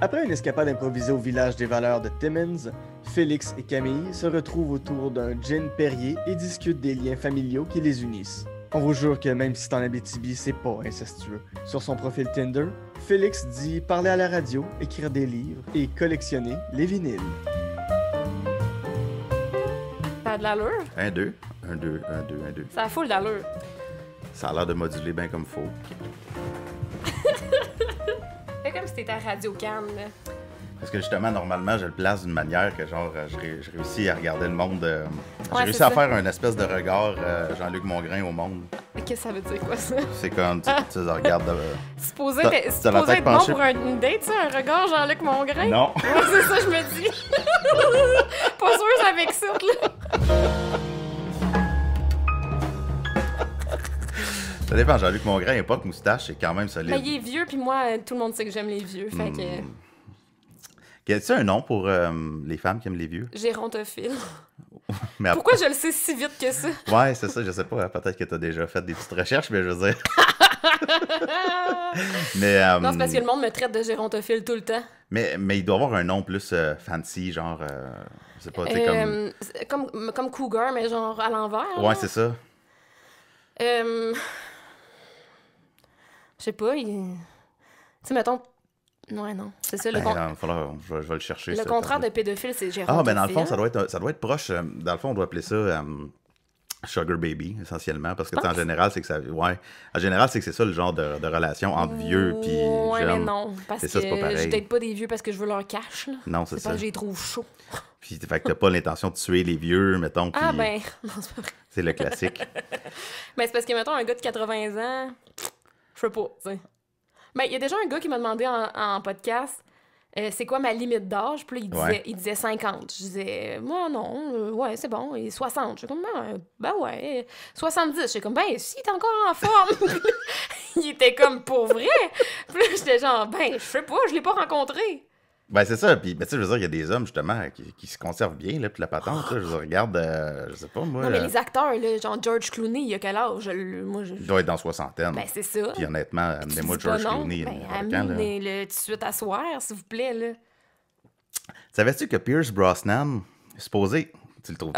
Après une escapade improvisée au village des valeurs de Timmins, Félix et Camille se retrouvent autour d'un gin Perrier et discutent des liens familiaux qui les unissent. On vous jure que même si c'est en Abitibi, c'est pas incestueux. Sur son profil Tinder, Félix dit parler à la radio, écrire des livres et collectionner les vinyles. Ça a de l'allure. 1, 2, 1, 2, 1, 2, 1, 2. Ça a full d'allure. Ça a l'air de moduler bien comme faut. C'est comme si t'étais à Radio Cannes, là. Parce que justement, normalement, je le place d'une manière que genre, je réussis à regarder le monde. J'ai Ouais, réussi c'est à ça. faire un espèce de regard Jean-Luc Mongrain au monde. Qu'est-ce que ça veut dire, quoi, ça? C'est comme, tu regardes. C'est supposé T'as- être, t'as la tête être bon penchée. pour une date, ça, un regard Jean-Luc Mongrain? Non! Ouais, c'est ça, je me dis. Pas sûr, ça m'excite, là. Ça dépend, Jean-Luc Mongrain, époque moustache, c'est quand même solide. Mais il est vieux, puis moi, tout le monde sait que j'aime les vieux, fait que... Y a-t-il un nom pour les femmes qui aiment les vieux? Gérontophile. Mais Pourquoi je le sais si vite que ça? Ouais, c'est ça, je sais pas. Hein, peut-être que t'as déjà fait des petites recherches, mais je veux dire. mais, Non, c'est parce que le monde me traite de gérontophile tout le temps. mais il doit avoir un nom plus fancy, genre. Je sais pas, tu sais, Comme cougar, mais genre à l'envers. comme. là. Ouais, c'est ça. Je sais pas, Tu sais, mettons... Ouais, non, c'est ça, le, Ben, il va falloir, je vais le chercher. le ça, contraire attends. de pédophile, c'est gérontophile. Ah, ben dans le fond, ça doit être proche. Dans le fond, on doit appeler ça sugar baby, essentiellement. Parce que, tu sais, en général, c'est que ça. Ouais. En général, c'est que c'est ça le genre de relation entre vieux puis Ouais, mais jeunes. non, parce C'est que ça, c'est pas pareil. je date pas des vieux parce que je veux leur cash, là. Non, c'est C'est ça. pas que je les trouve chauds. Puis, fait que t'as pas l'intention de tuer les vieux, mettons. Ah puis ben, non, c'est pas vrai. C'est le classique. Mais c'est parce que, mettons, un gars de 80 ans, je sais pas, tu sais. Ben, il y a déjà un gars qui m'a demandé en podcast, c'est quoi ma limite d'âge? Puis là, Ouais. il disait 50. Je disais, moi, non, ouais, c'est bon. Et 60. Je suis comme, ben ouais. 70. Je suis comme, ben, si, t'es encore en forme. Il était comme, pour vrai. Puis là, j'étais genre, ben, je sais pas, je l'ai pas rencontré. Ben, c'est ça. Puis, ben, tu sais, je veux dire, il y a des hommes, justement, qui se conservent bien, là, puis la patente, là, je veux dire, regarde, je sais pas, moi. Non, mais les acteurs, là, genre George Clooney, il a quel âge? Moi, Il doit être dans soixantaine. Ben, c'est ça. Puis honnêtement, amenez-moi Tu dis pas George non, Clooney. ben, n'importe quand, là. amenez-le tout de suite à soir, s'il vous plaît, là. Savais-tu que Pierce Brosnan est supposé... Tu le trouves?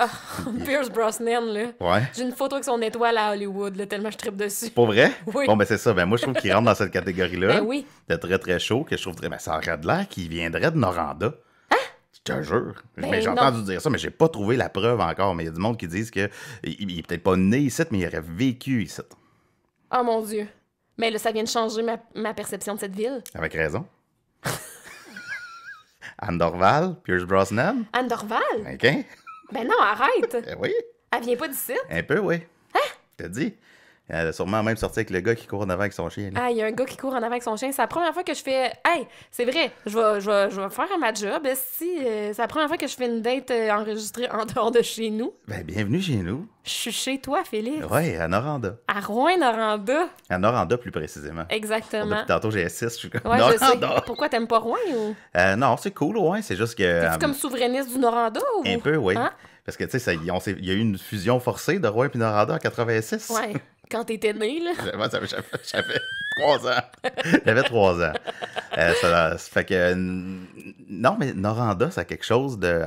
Pierce Brosnan, là. Ouais. J'ai une photo avec son étoile à Hollywood, là, tellement je trippe dessus. Pour vrai? Oui. Bon, ben c'est ça. Ben moi, je trouve qu'il rentre dans cette catégorie-là. Ben oui. De très, très chaud, que je trouve très... Ben ça aurait de l'air qu'il viendrait de Noranda. Hein? Je te jure. Ben Mais j'ai non. entendu dire ça, mais j'ai pas trouvé la preuve encore. Mais il y a du monde qui disent que il est peut-être pas né ici, mais il aurait vécu ici. Oh mon Dieu. Mais là, ça vient de changer ma perception de cette ville. Avec raison. Anne Dorval, Pierce Brosnan. Anne Dorval? OK? Ben non, arrête. Eh oui. Elle vient pas d'ici. Un peu, oui. Hein? Je te dis. Elle a sûrement même sorti avec le gars qui court en avant avec son chien. Là. Ah, il y a un gars qui court en avant avec son chien. C'est la première fois que je fais... Hey, c'est vrai, je vais faire ma job. C'est la première fois que je fais une date enregistrée en dehors de chez nous. Ben, bienvenue chez nous. Je suis chez toi, Félix. Ouais, à Noranda. À Rouen-Noranda. À Noranda, plus précisément. Exactement. Depuis tantôt, j'ai 6, je suis comme Ouais, je sais. Noranda. Pourquoi t'aimes pas Rouen ou... Non, c'est cool, ouais. C'est juste que. T'es-tu comme souverainiste du Noranda ou... Un peu, oui. Hein? Parce que, tu sais, il y a eu une fusion forcée de Rouen et Noranda en 86. Ouais, quand t'étais né, là. Moi, j'avais 3 ans. J'avais 3 ans. Ça fait que. Non, mais Noranda, c'est quelque chose de.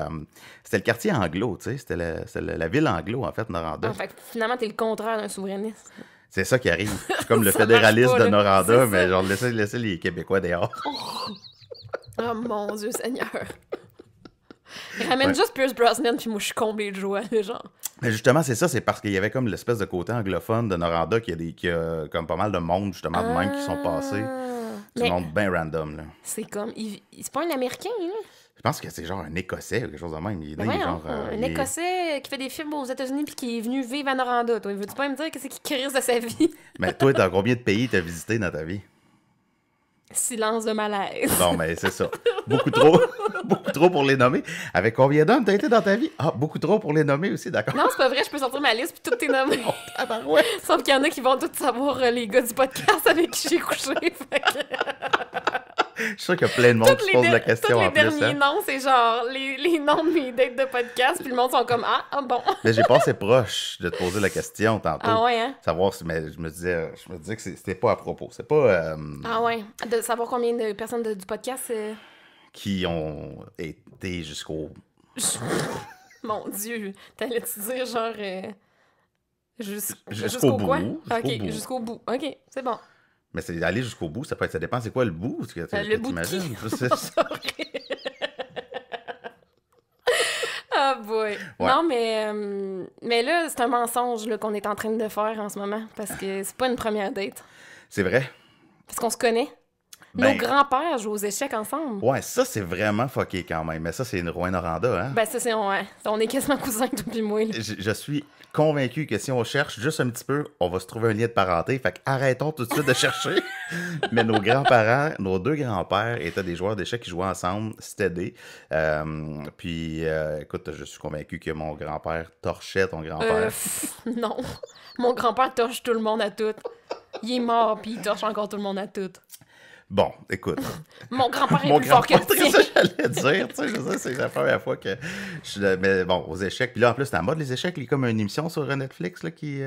C'était le quartier anglo, tu sais. C'était la ville anglo, en fait, Noranda. Fait que finalement, t'es le contraire d'un souverainiste. C'est ça qui arrive. Je suis comme le Ça marche fédéraliste pas, de là. Noranda, C'est mais ça. genre, laissez les Québécois dehors. Oh mon Dieu Seigneur. Ramène Ouais. juste Pierce Brosnan, puis moi, je suis comblée de joie, là, genre. Mais justement, c'est ça, c'est parce qu'il y avait comme l'espèce de côté anglophone de Noranda qui a comme pas mal de monde, justement, de même qui sont passés. C'est Mais du monde bien random, là. c'est comme... C'est pas un Américain, là. Je pense que c'est genre un Écossais ou quelque chose de même. Il est né, Voyons, genre, un il est- Écossais qui fait des films aux États-Unis puis qui est venu vivre à Noranda. Toi, veux-tu pas me dire qu'est-ce qu'il crisse de sa vie? Mais toi, dans combien de pays t'as visité dans ta vie? Silence de malaise. Bon, ben c'est ça. Beaucoup trop. Beaucoup trop pour les nommer. Avec combien d'hommes t'as été dans ta vie? Ah, beaucoup trop pour les nommer aussi, d'accord? Non, c'est pas vrai, je peux sortir ma liste puis tout est nommé. Ah, ben ouais. Sauf qu'il y en a qui vont tous savoir les gars du podcast avec qui j'ai couché. Fait que... Je suis sûr qu'il y a plein de monde qui se pose la question en tous les plus. derniers Hein? noms, c'est genre les noms de mes dates de podcast, puis le monde sont comme ah bon. Mais j'ai passé proche de te poser la question tantôt. Ah ouais, hein? Savoir si. Mais je me disais que c'était pas à propos. C'est pas. Ah ouais. De savoir combien de personnes du podcast. qui ont été jusqu'au... Mon Dieu, t'allais-tu dire genre... Jusqu'au bout. quoi? Jusqu'au OK, bout. jusqu'au bout. OK, c'est bon. Mais c'est aller jusqu'au bout, ça dépend c'est quoi le bout. Le bout de qui? T'imagines? Ah boy. Ouais. Non, mais là, c'est un mensonge là, qu'on est en train de faire en ce moment. Parce que c'est pas une première date. C'est vrai. Parce qu'on se connaît. Ben- Nos grands-pères jouent aux échecs ensemble. Ouais, ça, c'est vraiment fucké quand même. Mais ça, c'est une Rouen-Noranda, hein? Ben ça, c'est... Ouais. On est quasiment cousins, toi puis moi. Là. Je suis convaincu que si on cherche juste un petit peu, on va se trouver un lien de parenté. Fait arrêtons tout de suite de chercher. Mais nos grands-parents, nos deux grands-pères étaient des joueurs d'échecs qui jouaient ensemble. C'était des. Puis, écoute, je suis convaincu que mon grand-père torchait ton grand-père. Non. Mon grand-père torche tout le monde à tout. Il est mort, puis il torche encore tout le monde à tout. Bon, écoute. Mon grand-père est Mon plus fort que le grand-père, tien. c'est ça que j'allais dire. Tu sais, je sais, c'est la première fois que mais bon, aux échecs. Puis là, en plus, c'est en mode les échecs. Il y a comme une émission sur Netflix là, qui. Je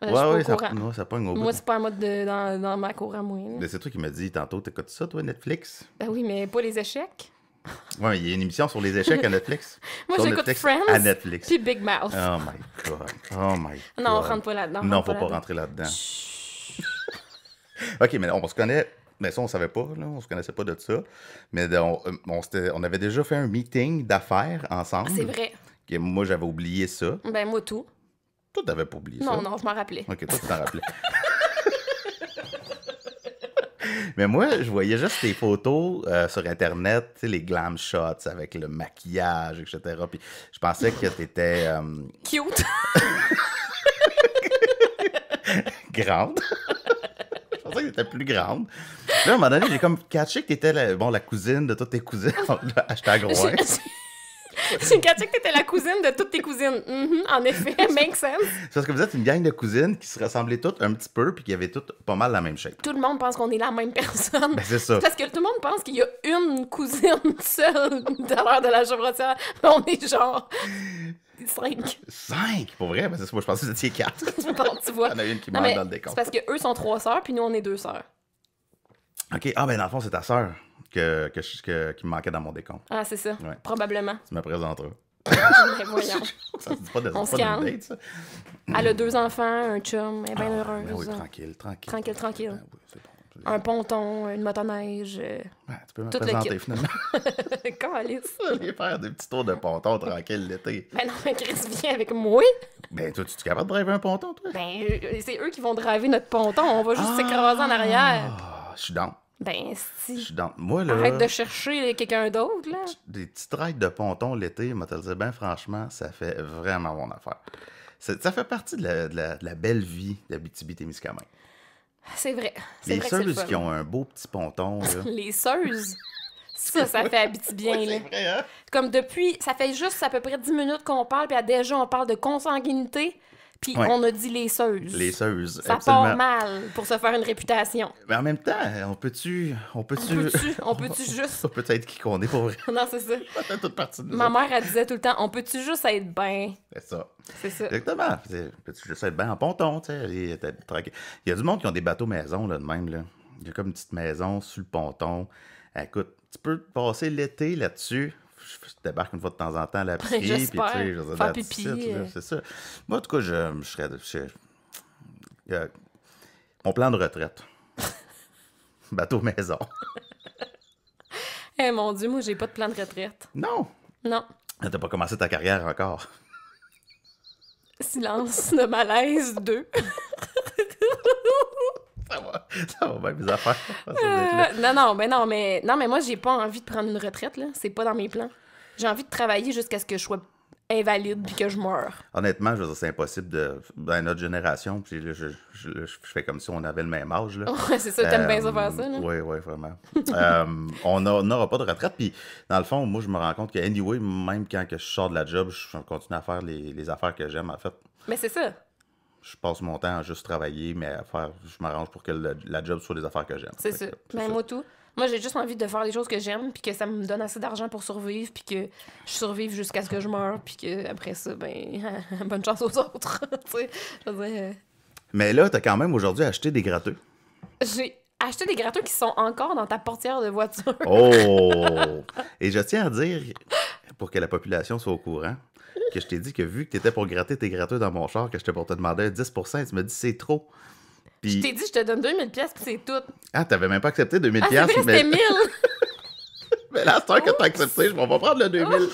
suis pas au ça, courant. non, ça pogne au bout. Moi, c'est pas un mode dans ma cour à moi. Là. Mais c'est toi qui m'as dit tantôt, t'écoutes ça, toi, Netflix? Ben oui, mais pas les échecs. Ouais, mais il y a une émission sur les échecs à Netflix. Moi, Sur j'écoute Netflix, Friends à Netflix. puis Big Mouth. Oh my God. Oh my God. Non, on rentre pas là-dedans. Non, faut pas rentrer là-dedans. OK, mais on se connaît. Mais ça, on savait pas, là. On se connaissait pas de ça. Mais on avait déjà fait un meeting d'affaires ensemble. C'est vrai. Que moi, j'avais oublié ça. Ben, moi, tout. Toi, t'avais pas oublié ça. Non, je m'en rappelais. OK, toi, tu t'en rappelais. Mais moi, je voyais juste tes photos sur Internet, tu sais, les glam shots avec le maquillage, etc. Puis je pensais que t'étais Cute. grande. Je pensais que t'étais plus grande. Là, à un moment donné, j'ai comme catché que t'étais la cousine de toutes tes cousines. Hashtag Rouen. J'ai catché que t'étais la cousine de toutes tes cousines. En effet, make sense. C'est parce que vous êtes une gang de cousines qui se ressemblaient toutes un petit peu puis qui avaient toutes pas mal la même shape. Tout le monde pense qu'on est la même personne. Ben, c'est ça. Parce que tout le monde pense qu'il y a une cousine seule à l'heure de la chevrotière. Mais on est genre 5. 5, pour vrai? Ben, c'est ça, moi, je pensais que vous étiez 4. Bon, tu vois. Il y en a une qui Non, manque mais dans le c'est décompte. parce qu'eux sont 3 sœurs, puis nous, on est 2 sœurs. OK. Ah, ben, dans le fond, c'est ta sœur qui me manquait dans mon décompte. Ah, c'est ça. Ouais. Probablement. Tu me présenteras. Mais voyons. Ça se dit pas On c'est se pas calme. d'une date, ça. Elle a 2 enfants, un chum, elle est bien heureuse. Ben oui, tranquille. Tranquille. Ben oui, c'est bon. Un ponton, une motoneige. Ben, tu peux me tout le présenter, kit. finalement. Calice. Aller faire des petits tours de ponton tranquille l'été. Ben non, mais Chris, viens avec moi. Ben, toi, tu es capable de driver un ponton, toi? Ben, c'est eux qui vont draver notre ponton. On va juste s'écraser en arrière. Ah, je suis down. Ben, Je si. suis down. Moi, là, Arrête de chercher quelqu'un d'autre, là. des petites rides de ponton l'été, moi, te le dire, ben franchement, ça fait vraiment mon affaire. Ça fait partie de la belle vie d'Abitibi-Témiscamingue. C'est vrai. C'est Les vrai que c'est le seuls fun. qui ont un beau petit ponton, là. Les seuses. Ça fait habiter bien, là. C'est vrai, hein? Comme depuis, ça fait juste à peu près 10 minutes qu'on parle, puis déjà, on parle de consanguinité, puis Ouais. on a dit les seuses. Les seuses, Ça absolument. part mal pour se faire une réputation. Mais en même temps, on peut-tu On peut-tu juste... Ça peut être qui qu'on est pour vrai. Non, c'est ça. Ça fait toute partie de nous. Ma autres. mère, elle disait tout le temps, on peut-tu juste être bien? C'est ça. C'est ça. Exactement. Peux-tu juste être bien en ponton, tu sais, aller tranquille. Il y a du monde qui ont des bateaux maison, là, de même, là. Il y a comme une petite maison sur le ponton. Écoute, tu peux passer l'été là-dessus. Je débarque une fois de temps en temps à la piscine, puis tu J'espère. sais, je veux dire, Faire that's pipi, it, là, c'est ça. Moi, en tout cas, je serais... mon plan de retraite. Bateau maison. Eh mon Dieu, moi, j'ai pas de plan de retraite. Non! Non. T'as pas commencé ta carrière encore. Silence de malaise 2. Ça va bien, mes affaires. Ça va être là. Non, mais moi, j'ai pas envie de prendre une retraite, là. C'est pas dans mes plans. J'ai envie de travailler jusqu'à ce que je sois invalide puis que je meure. Honnêtement, je veux dire, c'est impossible dans notre génération. Puis là, je fais comme si on avait le même âge. Là. Ouais, c'est ça, t'aimes bien ça faire ça, là. Oui, vraiment. On n'aura pas de retraite. Puis, dans le fond, moi, je me rends compte que, anyway, même quand que je sors de la job, je continue à faire les affaires que j'aime. En fait, Mais c'est ça. je passe mon temps à juste travailler, mais je m'arrange pour que la job soit des affaires que j'aime. C'est Fait ça. que, c'est Ben, ça. moi, tout. Moi, j'ai juste envie de faire les choses que j'aime, puis que ça me donne assez d'argent pour survivre, puis que je survive jusqu'à ce que je meure, puis que après ça, ben, bonne chance aux autres. Tu sais, je veux dire, Mais là, t'as quand même aujourd'hui acheté des gratteux. j'ai acheté des gâteaux qui sont encore dans ta portière de voiture. Oh! Et je tiens à dire, pour que la population soit au courant, que je t'ai dit que vu que t'étais pour gratter tes gratteux dans mon char, que j'étais pour te demander un 10%, et tu m'as dit c'est trop. Puis... Je t'ai dit, je te donne 2000$ puis c'est tout. Ah, t'avais même pas accepté 2000$, Ah, c'est vrai, mais... c'était 1000! mais là, c'est toi que t'as accepté, je vais pas prendre le 2000.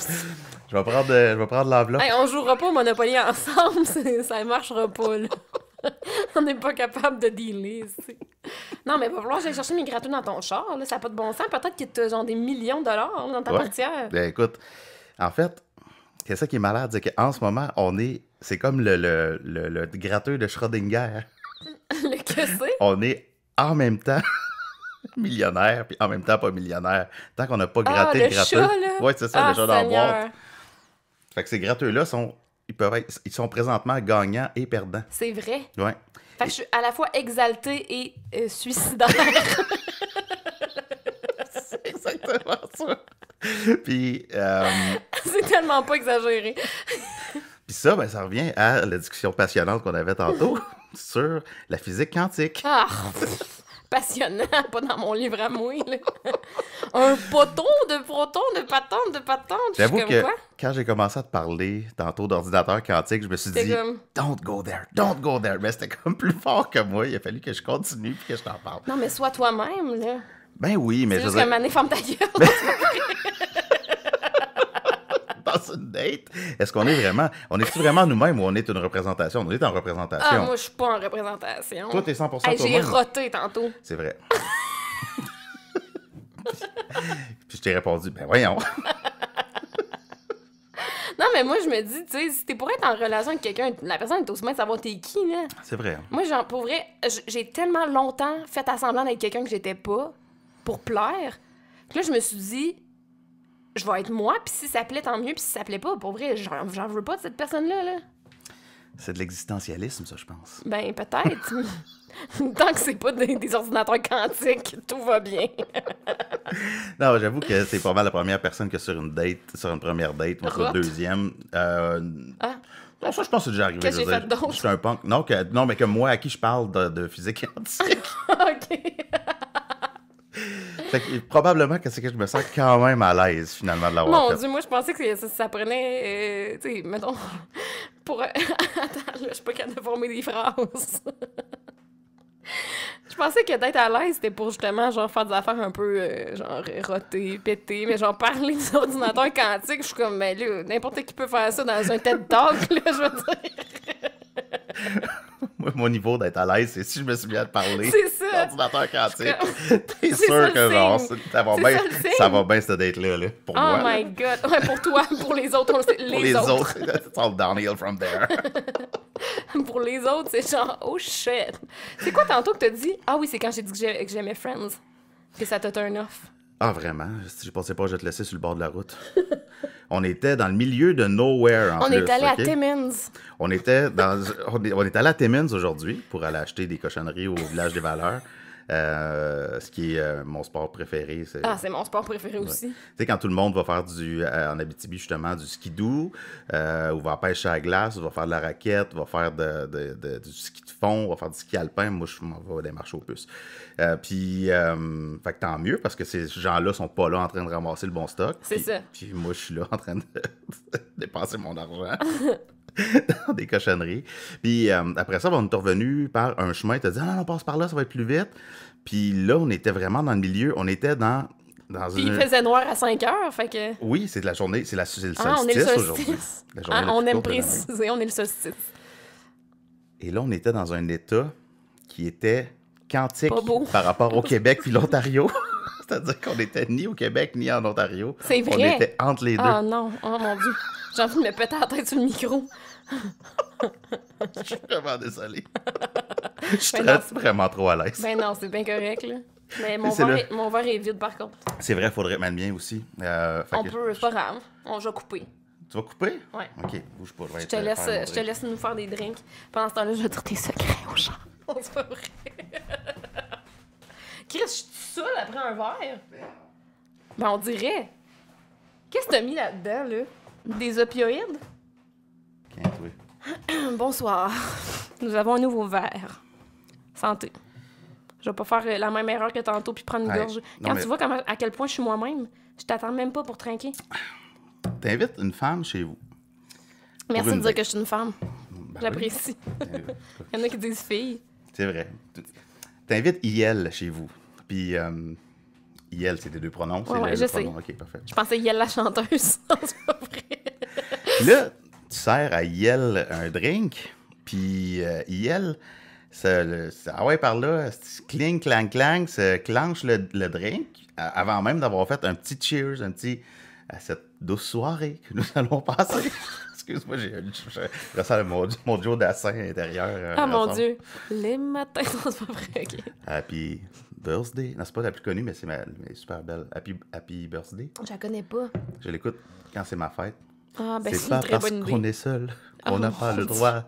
Je vais prendre l'enveloppe. Hey, on jouera pas au Monopoly ensemble, ça marchera pas, là. On n'est pas capable de dealer ici. Non, mais va falloir que j'aille chercher mes gratteux dans ton char, là. Ça n'a pas de bon sens. Peut-être que t'as genre des millions de dollars là, dans ta portière. Ben écoute, en fait, c'est ça qui est malade, c'est qu'en ce moment, c'est comme le gratteux de Schrödinger. Le que c'est? On est en même temps millionnaire, puis en même temps pas millionnaire. Tant qu'on n'a pas gratté le gratteux. Chat, là? Ouais, c'est ça, le chat dans la Seigneur. boîte. Fait que ces gratteux-là ils sont présentement gagnants et perdants. C'est vrai. Ouais. Fait que je suis à la fois exaltée et suicidaire. C'est exactement ça. Puis, C'est tellement pas exagéré. puis ça, ben, ça revient à la discussion passionnante qu'on avait tantôt sur la physique quantique. Ah, passionnant, pas dans mon livre à moi, là. Un poton de protons, de patentes, de patentes. J'avoue je suis que comme quoi? quand j'ai commencé à te parler tantôt d'ordinateur quantique, je me suis C'était dit comme- don't go there. Mais c'était comme plus fort que moi. Il a fallu que je continue puis que je t'en parle. Non, mais sois toi-même, là. Ben oui, mais C'est je juste veux qu'un dire, mané, ferme ta gueule. dans une date, on est-tu vraiment nous-mêmes ou on est une représentation? On est en représentation. Ah, moi, je suis pas en représentation. Toi, t'es 100% Hey, j'ai toi-même. roté tantôt. C'est vrai. Puis je t'ai répondu, ben voyons. Non, mais moi, je me dis, tu sais, si t'es pour être en relation avec quelqu'un, la personne est aussi bien de savoir t'es qui, là. C'est vrai. Moi, genre, pour vrai, j'ai tellement longtemps fait à semblant d'être quelqu'un que j'étais pas pour plaire. Que là, je me suis dit, je vais être moi, puis si ça plaît, tant mieux, puis si ça plaît pas, pour vrai, j'en veux pas de cette personne-là, là. C'est de l'existentialisme, ça, je pense. Ben, peut-être. Tant que c'est pas des ordinateurs quantiques, tout va bien. Non, j'avoue que c'est pas mal la première personne que sur une première date, moi, sur la Rote. deuxième. Ah. Non, ça, je pense que c'est déjà arrivé. Qu'est-ce que je veux j'ai dire. fait d'autre? Je suis un punk. Non, mais que moi, à qui je parle de physique quantique. OK. Fait que, probablement que c'est que je me sens quand même à l'aise, finalement, de l'avoir Mon fait. Dieu, moi, je pensais que ça prenait, tu sais, mettons, pour... Attends, là, je suis pas capable de former des phrases. Je pensais que d'être à l'aise, c'était pour justement, genre, faire des affaires un peu, genre, roter, péter, mais genre, parler des ordinateurs quantiques, je suis comme, ben là, n'importe qui peut faire ça dans un TED Talk, là, je veux dire. Moi, mon niveau d'être à l'aise, c'est si je me suis mis à te parler C'est ça. d'ordinateur quantique. T'es C'est ça, sûr le que genre, signe. ça va C'est bien, ça, le signe. ça va bien cette date-là, là, pour Oh moi. my God. Ouais, pour toi, pour les autres, on le sait. Pour les autres, it's all downhill from there. Pour les autres, c'est genre, oh shit. C'est quoi tantôt que t'as dit? Ah oui, c'est quand j'ai dit que j'aimais Friends. Que ça t'a turn off. Ah, vraiment? Je pensais pas que je vais te laisser sur le bord de la route. On était dans le milieu de nowhere, en On plus. est allé ok? à Timmins. On est allé à Timmins aujourd'hui pour aller acheter des cochonneries au Village des Valeurs. Ce qui est mon sport préféré. Ah, c'est mon sport préféré aussi. Tu sais, quand tout le monde va faire en Abitibi, justement, du skidoo, ou va pêcher à la glace, ou va faire de la raquette, va faire du ski de fond, va faire du ski alpin, moi, je m'en vais des marches aux puces. Puis, fait que tant mieux, parce que ces gens-là sont pas là en train de ramasser le bon stock. C'est Puis- ça. Puis moi, je suis là en train de dépenser mon argent dans des cochonneries. Puis après ça, on est revenu par un chemin. Tu as dit, ah non, on passe par là, ça va être plus vite. Puis là, on était vraiment dans le milieu. On était dans Puis il une... faisait noir à 5 heures, fait que... Oui, c'est de la journée, c'est le solstice Ah, on est le aujourd'hui. solstice. La journée Ah, la on plus aime courte de l'année. préciser, on est le solstice. Et là, on était dans un état qui était quantique Pas beau. par rapport au Québec puis l'Ontario. C'est-à-dire qu'on n'était ni au Québec ni en Ontario. C'est On vrai? était entre les deux. Ah non, oh mon Dieu. J'ai envie de me péter la tête sur le micro. Je suis vraiment désolé. Je suis Ben non. vraiment trop à l'aise. Ben non, c'est bien correct, là. Mais mon C'est verre, mon verre est vide, par contre. C'est vrai, il faudrait mettre le mien aussi. Fait On que peut, c'est pas grave. On va couper. Tu vas couper? Ouais. OK, bouge pas. Je te laisse nous faire des drinks. Pendant ce temps-là, je vais dire tes secrets aux gens. C'est pas vrai. Chris, je suis seule après un verre? Ben, on dirait. Qu'est-ce que t'as mis là-dedans, là? Des opioïdes? Oui. Bonsoir. Nous avons un nouveau verre. Santé. Je vais pas faire la même erreur que tantôt puis prendre une Ouais. gorge. Non, Quand mais- tu vois à quel point je suis moi-même, je t'attends même pas pour trinquer. T'invites une femme chez vous. Merci de une dire date. que je suis une femme. Ben J'apprécie. oui. Il y en a qui disent fille. C'est vrai. T'invites IL chez vous. Puis IL, c'est tes deux pronoms. C'est Ouais, le je sais. pronom. OK, parfait. Je pensais Yel la chanteuse. Non, c'est pas vrai. Puis là, tu sers à IL un drink. Puis IL, ah ouais, par là, cling, clang, clang, ça clenche le drink avant même d'avoir fait un petit cheers, un petit à cette douce soirée que nous allons passer. Excuse-moi, je ressens mon Joe Dassin intérieur. Ah mon ensemble. Dieu. Les matins, non, c'est pas vrai. OK. Happy Birthday. Non, c'est pas la plus connue, mais c'est mais super belle. Happy Birthday. Je la connais pas. Je l'écoute quand c'est ma fête. Ah, ben C'est c'est pas une très parce bonne qu'on idée. est seul qu'on n'a Oh, pas le mon droit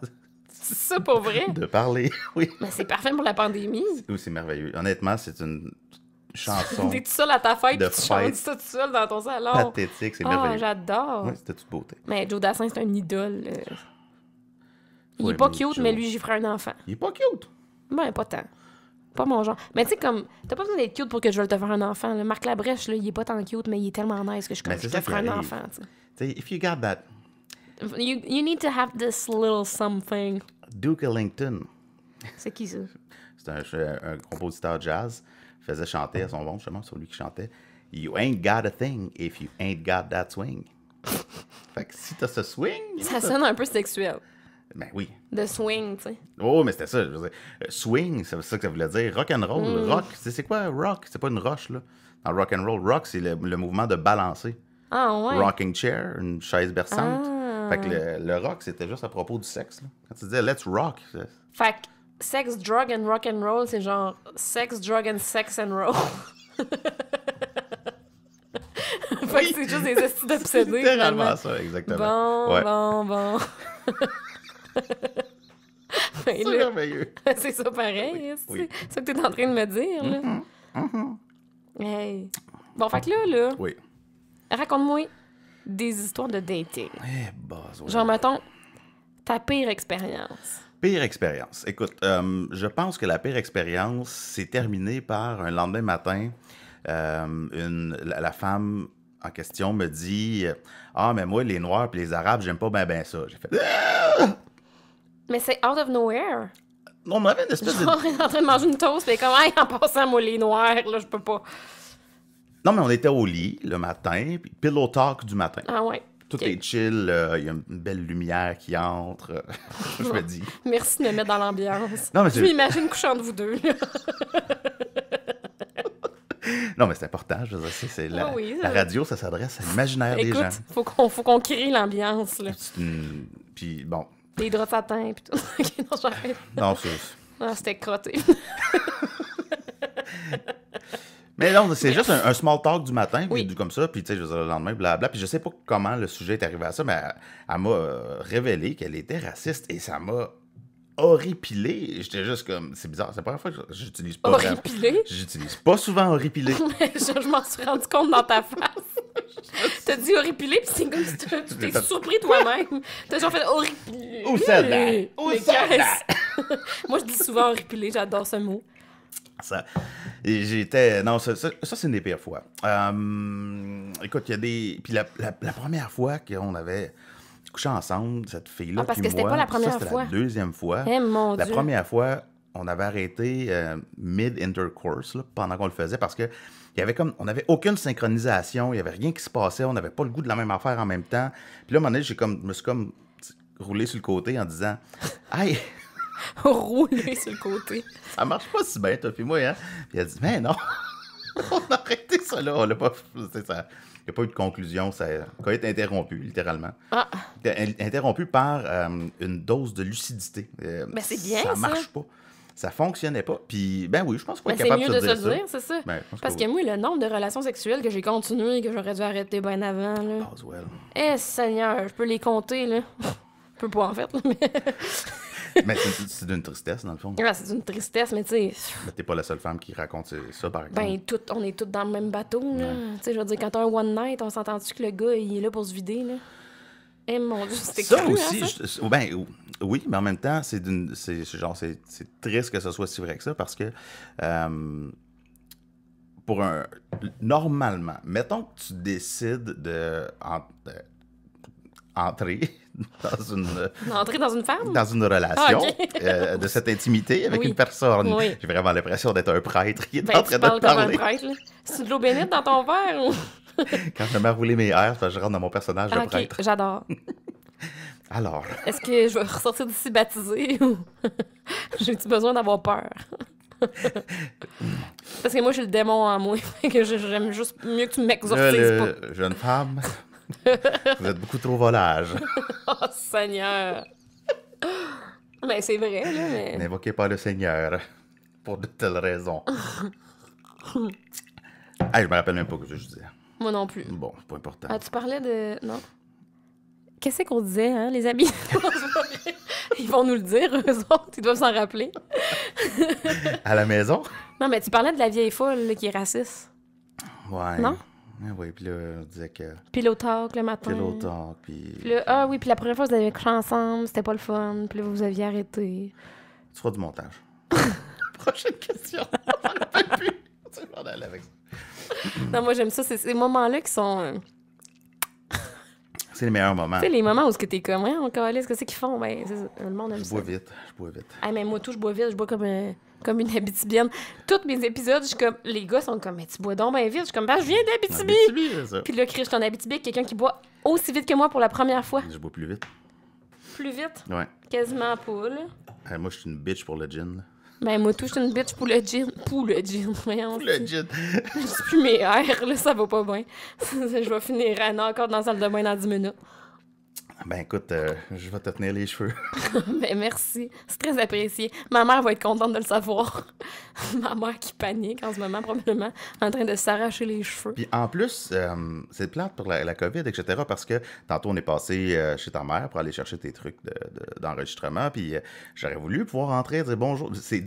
C'est ça pour vrai? de parler. Oui. Mais c'est parfait pour la pandémie. Oui, c'est merveilleux. Honnêtement, c'est une chanson T'es tout seul à ta fête de puis tu chantes fête. ça tout seul dans ton salon. pathétique. C'est Ah, merveilleux. j'adore. Oui, c'était toute beauté. Mais Joe Dassin, c'est un idole. Il Ouais, est pas mais cute, Joe- mais lui, j'y ferai un enfant. Il est pas cute. Ben, pas tant. Pas mon genre. Mais tu sais, comme, t'as pas besoin d'être cute pour que je veuille te faire un enfant. Là. Marc Labrèche, là, il est pas tant cute, mais il est tellement nice que je, Mais je c'est te ça qui ferai un arrive. enfant, tu sais. Tu sais, if you got that You need to have this little something. Duke Ellington, C'est qui ça? c'est un compositeur jazz, faisait chanter à son bon, justement, c'est lui qui chantait. You ain't got a thing if you ain't got that swing. Fait que si t'as ce swing. Ça sonne un peu sexuel. Ben oui. De swing, tu sais. Oh, mais c'était ça. Je veux dire, swing, c'est ça que ça voulait dire. Rock and roll, rock. C'est quoi rock? C'est pas une roche, là. Dans rock and roll, rock, c'est le mouvement de balancer. Ah, ouais. Rocking chair, une chaise berçante. Ah. Fait que le rock, c'était juste à propos du sexe. Là. Quand tu disais let's rock, Fait que sex, drug and rock and roll, c'est genre sex, drug and sex and roll. Fait que c'est juste des estis c'est d'obsédés. littéralement finalement. ça, exactement. Bon, Ouais. bon. Ben C'est là, merveilleux. c'est ça pareil. est-ce que Oui. C'est ça que t'es en train de me dire, là. Hey. Bon, fait que là, Oui. raconte-moi des histoires de dating. Eh, buzz, ouais. Genre, mettons, ta pire expérience. Pire expérience. Écoute, je pense que la pire expérience s'est terminée par un lendemain matin. La femme en question me dit Ah, mais moi, les Noirs et les Arabes, j'aime pas ben ça. J'ai fait Mais c'est out of nowhere. On avait une espèce de. Genre, elle est en train de manger une toast, mais comme, hey, en passant, moi, les noirs, là, je peux pas. Non, mais on était au lit le matin, puis pillow talk du matin. Ah, ouais. Tout Ok. est chill, il y a une belle lumière qui entre. Je me dis. Merci de me mettre dans l'ambiance. Non, mais Je c'est- m'imagine couchant de vous deux, là. Non, mais c'est important, je veux dire, c'est la, Oui, la ça- radio, ça s'adresse à l'imaginaire des gens. Écoute, faut qu'on crée l'ambiance, là. Puis bon, Des draps de satin, pis tout. Ok, non, j'arrête. non, Ah, c'était crotté. mais non, c'est juste un small talk du matin, puis Oui. comme ça, puis tu sais, je veux dire, le lendemain, blabla, puis je sais pas comment le sujet est arrivé à ça, mais elle m'a révélé qu'elle était raciste, et ça m'a horripilé. J'étais juste comme, c'est bizarre, c'est la première fois que j'utilise pas vraiment- Horripilé. J'utilise pas souvent horripilé. je m'en suis rendu compte dans ta face. T'as dit horripilé, pis c'est comme si tu t'es fait- surpris toi-même. T'as genre fait horripilé. Où ça va? Où Mais ça va? qu'est-ce? Moi, je dis souvent horripilé, j'adore ce mot. Ça. Et j'étais. Non, ça c'est une des pires fois. Écoute, il y a des. Puis la première fois qu'on avait couché ensemble, cette fille-là. Ah, parce puis que c'était moi, pas la puis ça, première c'était fois. la deuxième fois. Eh, mon La Dieu. première fois, on avait arrêté mid-intercourse là, pendant qu'on le faisait parce que il y avait comme. On n'avait aucune synchronisation, il n'y avait rien qui se passait, on n'avait pas le goût de la même affaire en même temps. Puis là, à un moment donné, je me suis comme roulé sur le côté en disant Hey! Rouler sur le côté. Ça marche pas si bien, toi puis moi, hein? Puis elle dit, mais non, on a arrêté ça là, on l'a pas fait, ça. Il n'y a pas eu de conclusion, ça a été interrompu, littéralement. Ah, Interrompu par une dose de lucidité. Ben, c'est bien, ça. ça. Marche pas. Ça fonctionnait pas. Puis, ben oui, je pense qu'on ben est c'est capable mieux de se dire le ça. dire, c'est ça. Ben, je pense Parce que que oui. moi, le nombre de relations sexuelles que j'ai continuées, que j'aurais dû arrêter bien avant, là. Boswell. Eh, Seigneur, je peux les compter, là. Je peux pas, en fait, là, mais... Mais c'est d'une tristesse, dans le fond. Ah, c'est une tristesse, mais tu sais, Mais t'es pas la seule femme qui raconte ça, par exemple. ben, on est tous dans le même bateau, là. Tu sais, je veux dire, quand t'as un one night, on s'entend-tu que le gars, il est là pour se vider, là? Eh mon Dieu, c'était Ça cru, aussi, hein, ça? oui, mais en même temps, c'est triste que ce soit si vrai que ça parce que normalement, mettons que tu décides entrer Entrer dans une femme? dans une relation Ah, ok. de cette intimité avec Oui. une personne. Oui. J'ai vraiment l'impression d'être un prêtre qui est Ben, en tu train de parles comme un parler. prêtre, là. C'est de l'eau bénite dans ton verre ou... Quand je me mets à rouler mes airs, je rentre dans mon personnage de Ah, ok, prêtre. j'adore. Alors, Est-ce que je vais ressortir d'ici baptisée ou j'ai-tu besoin d'avoir peur? Parce que moi, j'ai le démon en moi. Fait que j'aime juste mieux que tu m'exorcises pas. jeune femme, vous êtes beaucoup trop volage. Oh, Seigneur! Ben, c'est vrai, là, mais... N'invoquez pas le Seigneur pour de telles raisons. Je me rappelle même pas ce que je disais. Moi non plus. Bon, pas important. Ah, tu parlais de... Non? Qu'est-ce qu'on disait, hein, les amis? Ils vont nous le dire, eux autres. Ils doivent s'en rappeler. À la maison? Non, mais tu parlais de la vieille folle là, qui est raciste. Ouais. Non? Oui, puis là, on disait que... Pillow talk le matin. Pillow talk, puis... Puis là, ah oui, puis la première fois, vous avez couché ensemble, c'était pas le fun. Puis là, vous aviez arrêté. Tu feras du montage. Prochaine question. On n'en rappelle plus. Tu vas aller avec ça. Non, moi, j'aime ça. C'est ces moments-là qui sont... C'est les meilleurs moments. Tu sais, les moments où t'es comme, ouais, on calisse, qu'est-ce qu'ils font? Ben, c'est ça. Le monde aime Je ça. bois vite. Ah, mais moi, tout, je bois vite. Je bois comme une Abitibienne. Tous mes épisodes, je suis comme... Les gars sont comme, mais tu bois donc bien vite. Je suis comme, ben, je viens d'Abitibi. Abitibi, c'est ça. Puis là, Chris, je suis en Abitibi avec quelqu'un qui boit aussi vite que moi pour la première fois. Je bois plus vite. Plus vite. Ouais. Quasiment pas, là. Moi, je suis une bitch pour le gin. Là. Ben, moi, tout, je suis une bitch pour le gin. Pour le gin, voyons. Pour le gin. Je dis plus mes airs, là, ça va pas bien. Je vais finir encore dans la salle de bain dans 10 minutes. Ben écoute, je vais te tenir les cheveux. Ben, merci. C'est très apprécié. Ma mère va être contente de le savoir. Ma mère qui panique en ce moment, probablement, en train de s'arracher les cheveux. Puis en plus, c'est plate pour la COVID, etc. Parce que tantôt, on est passé chez ta mère pour aller chercher tes trucs d'enregistrement. Puis j'aurais voulu pouvoir entrer, dire bonjour. C'est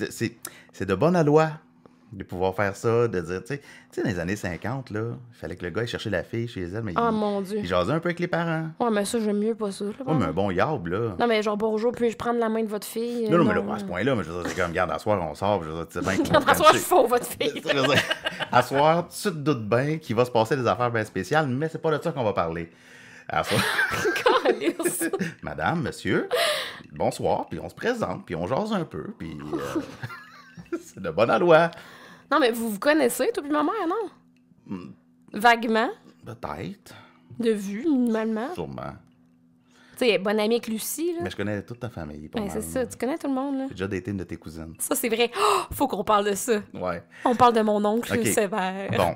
de bonne loi de pouvoir faire ça, de dire, tu sais, dans les années 50, là, il fallait que le gars aille chercher la fille chez elle, mais Oh mon Dieu. il jasait un peu avec les parents. Ouais, mais ça, j'aime mieux pas ça. Là, Ouais, mais un bon yab, là. Non, mais genre, bonjour, puis-je prendre la main de votre fille? Non, mais là, à ce point-là, mais je veux dire, c'est comme, regarde, à soir, on sort, je veux dire, tu sais bien qu'on va À soir, je frencher. fous votre fille. Je veux dire, à soir, tu te doutes bien qu'il va se passer des affaires bien spéciales, mais c'est pas de ça qu'on va parler. À soir, Calisse. madame, monsieur, bonsoir, puis on se présente, puis on jase un peu, puis c'est de bonne loi. Non, mais vous connaissez, toi puis ma mère, non? Vaguement, Peut-être, de vue, minimalement. sûrement. Tu sais, bonne amie avec Lucie, là. Mais je connais toute ta famille, pas Ben, mal. c'est ça, tu connais tout le monde, là. J'ai déjà daté une de tes cousines. Ça, c'est vrai. Oh, faut qu'on parle de ça. Ouais. On parle de mon oncle Ok. sévère. Bon.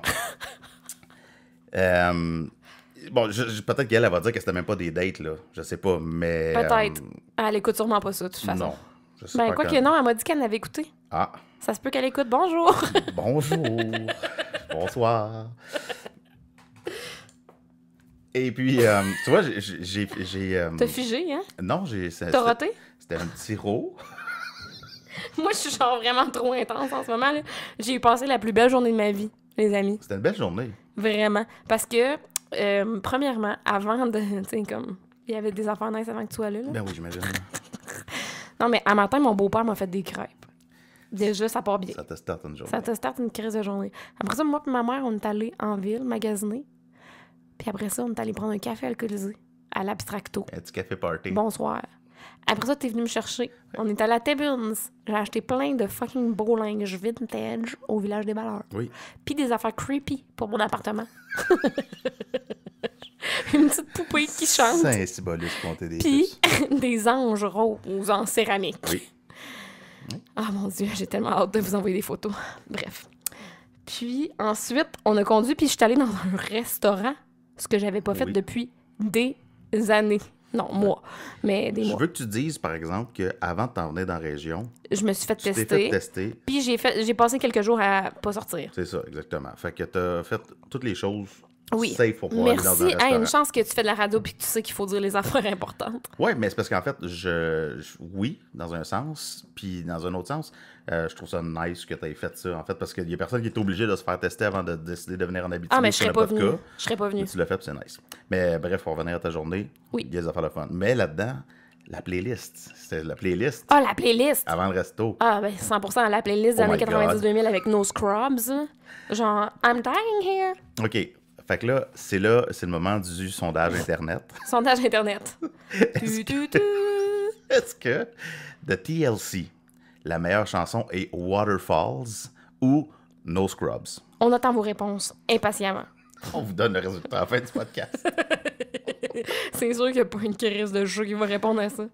Peut-être qu'elle va dire que c'était même pas des dates, là. Je sais pas, mais... Peut-être. Elle écoute sûrement pas ça, de toute façon. Non. Je sais Ben, pas quoi quand- que non, elle m'a dit qu'elle l'avait écouté. Ah, Ça se peut qu'elle écoute. Bonjour. bonjour. Bonsoir. Et puis, tu vois, j'ai... T'as figé, hein? Non, T'as roté? C'était un petit rot. Moi, je suis genre vraiment trop intense en ce moment, là. J'ai eu passé la plus belle journée de ma vie, les amis. C'était une belle journée. Vraiment. Parce que, premièrement, avant de... Tu sais, comme... Il y avait des affaires nice avant que tu sois là. Ben oui, j'imagine. Non, mais à matin, mon beau-père m'a fait des crêpes. Déjà, ça part bien. Ça te starte une journée. Ça te starte une crise de journée. Après ça, moi et ma mère, on est allés en ville, magasiner. Puis après ça, on est allés prendre un café alcoolisé à l'Abstracto. Un petit café party. Bonsoir. Après ça, t'es venu me chercher. On est allé à Tibbins. J'ai acheté plein de fucking beaux linges vintage au village des Valeurs. Oui. Puis des affaires creepy pour mon appartement. Une petite poupée qui chante. C'est un cibolus compter des Puis puces. des anges roses en céramique. Oui. Ah mon Dieu, j'ai tellement hâte de vous envoyer des photos. Bref. Puis ensuite, on a conduit, puis je suis allée dans un restaurant, ce que j'avais pas fait Oui. depuis des années. Non, mois, mais des Je mois. veux que tu dises, par exemple, qu'avant de t'en venir dans la région, Je me suis fait tu t'es fait tester, tester. puis j'ai passé quelques jours à pas sortir. C'est ça, exactement. Fait que t'as fait toutes les choses Oui. safe pour pouvoir aller dans un Merci. Hey, une restaurant. chance que tu fais de la radio puis que tu sais qu'il faut dire les affaires importantes. Oui, mais c'est parce qu'en fait, oui, dans un sens, puis dans un autre sens, je trouve ça nice que tu aies fait ça, en fait, parce qu'il y a personne qui est obligé de se faire tester avant de décider de venir en Abitibi. Ah, mais je ce serais n'est pas le venue. cas. Je serais pas venue. Mais tu l'as fait, puis c'est nice. Mais bref, pour revenir à ta journée, Oui. il y a des affaires de fun. Mais là-dedans, la playlist. C'était la playlist Ah, la playlist! avant le resto. Ah, ben 100% la playlist des Oh années my God. 90-2000 avec No Scrubs. Genre, I'm dying here. OK. Fait que là, c'est le moment du sondage Internet. Sondage Internet. Tu, tu, tu. Est-ce que de TLC, la meilleure chanson est Waterfalls ou No Scrubs? On attend vos réponses impatiemment. On vous donne le résultat à la fin du podcast. C'est sûr qu'il n'y a pas une crise de jeu qui va répondre à ça.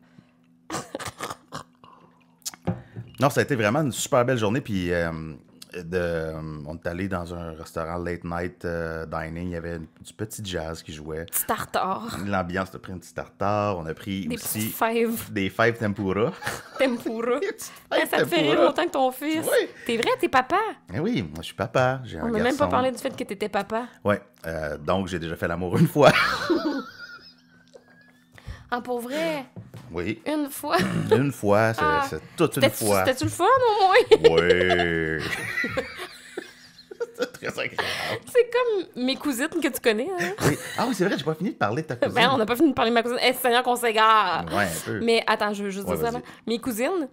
Non, ça a été vraiment une super belle journée. Puis on est allé dans un restaurant late night dining. Il y avait du petit jazz qui jouait. Petit tartare. L'ambiance, on a pris un petit tartare. On a pris Des aussi petites fèves des fèves tempura. tempura. Des petites Hey, fèves ça te fait rire tempura. autant que ton fils. Oui. T'es vrai, t'es papa. Eh oui, moi je suis papa. J'ai un On n'a garçon. même pas parlé du fait que t'étais papa. Ouais, donc j'ai déjà fait l'amour une fois. Ah, pour vrai? Oui, Une fois? une fois, c'est toute une fois. C'était-tu le fun, au moins? Oui. C'est très agréable. C'est comme mes cousines que tu connais, hein? Oui. Ah oui, c'est vrai, j'ai pas fini de parler de ta cousine. Ben, on n'a pas fini de parler de ma cousine. Eh, Seigneur qu'on s'égare! Ouais, un peu. Mais attends, je veux juste Ouais, dire ça vas-y. avant. Mes cousines,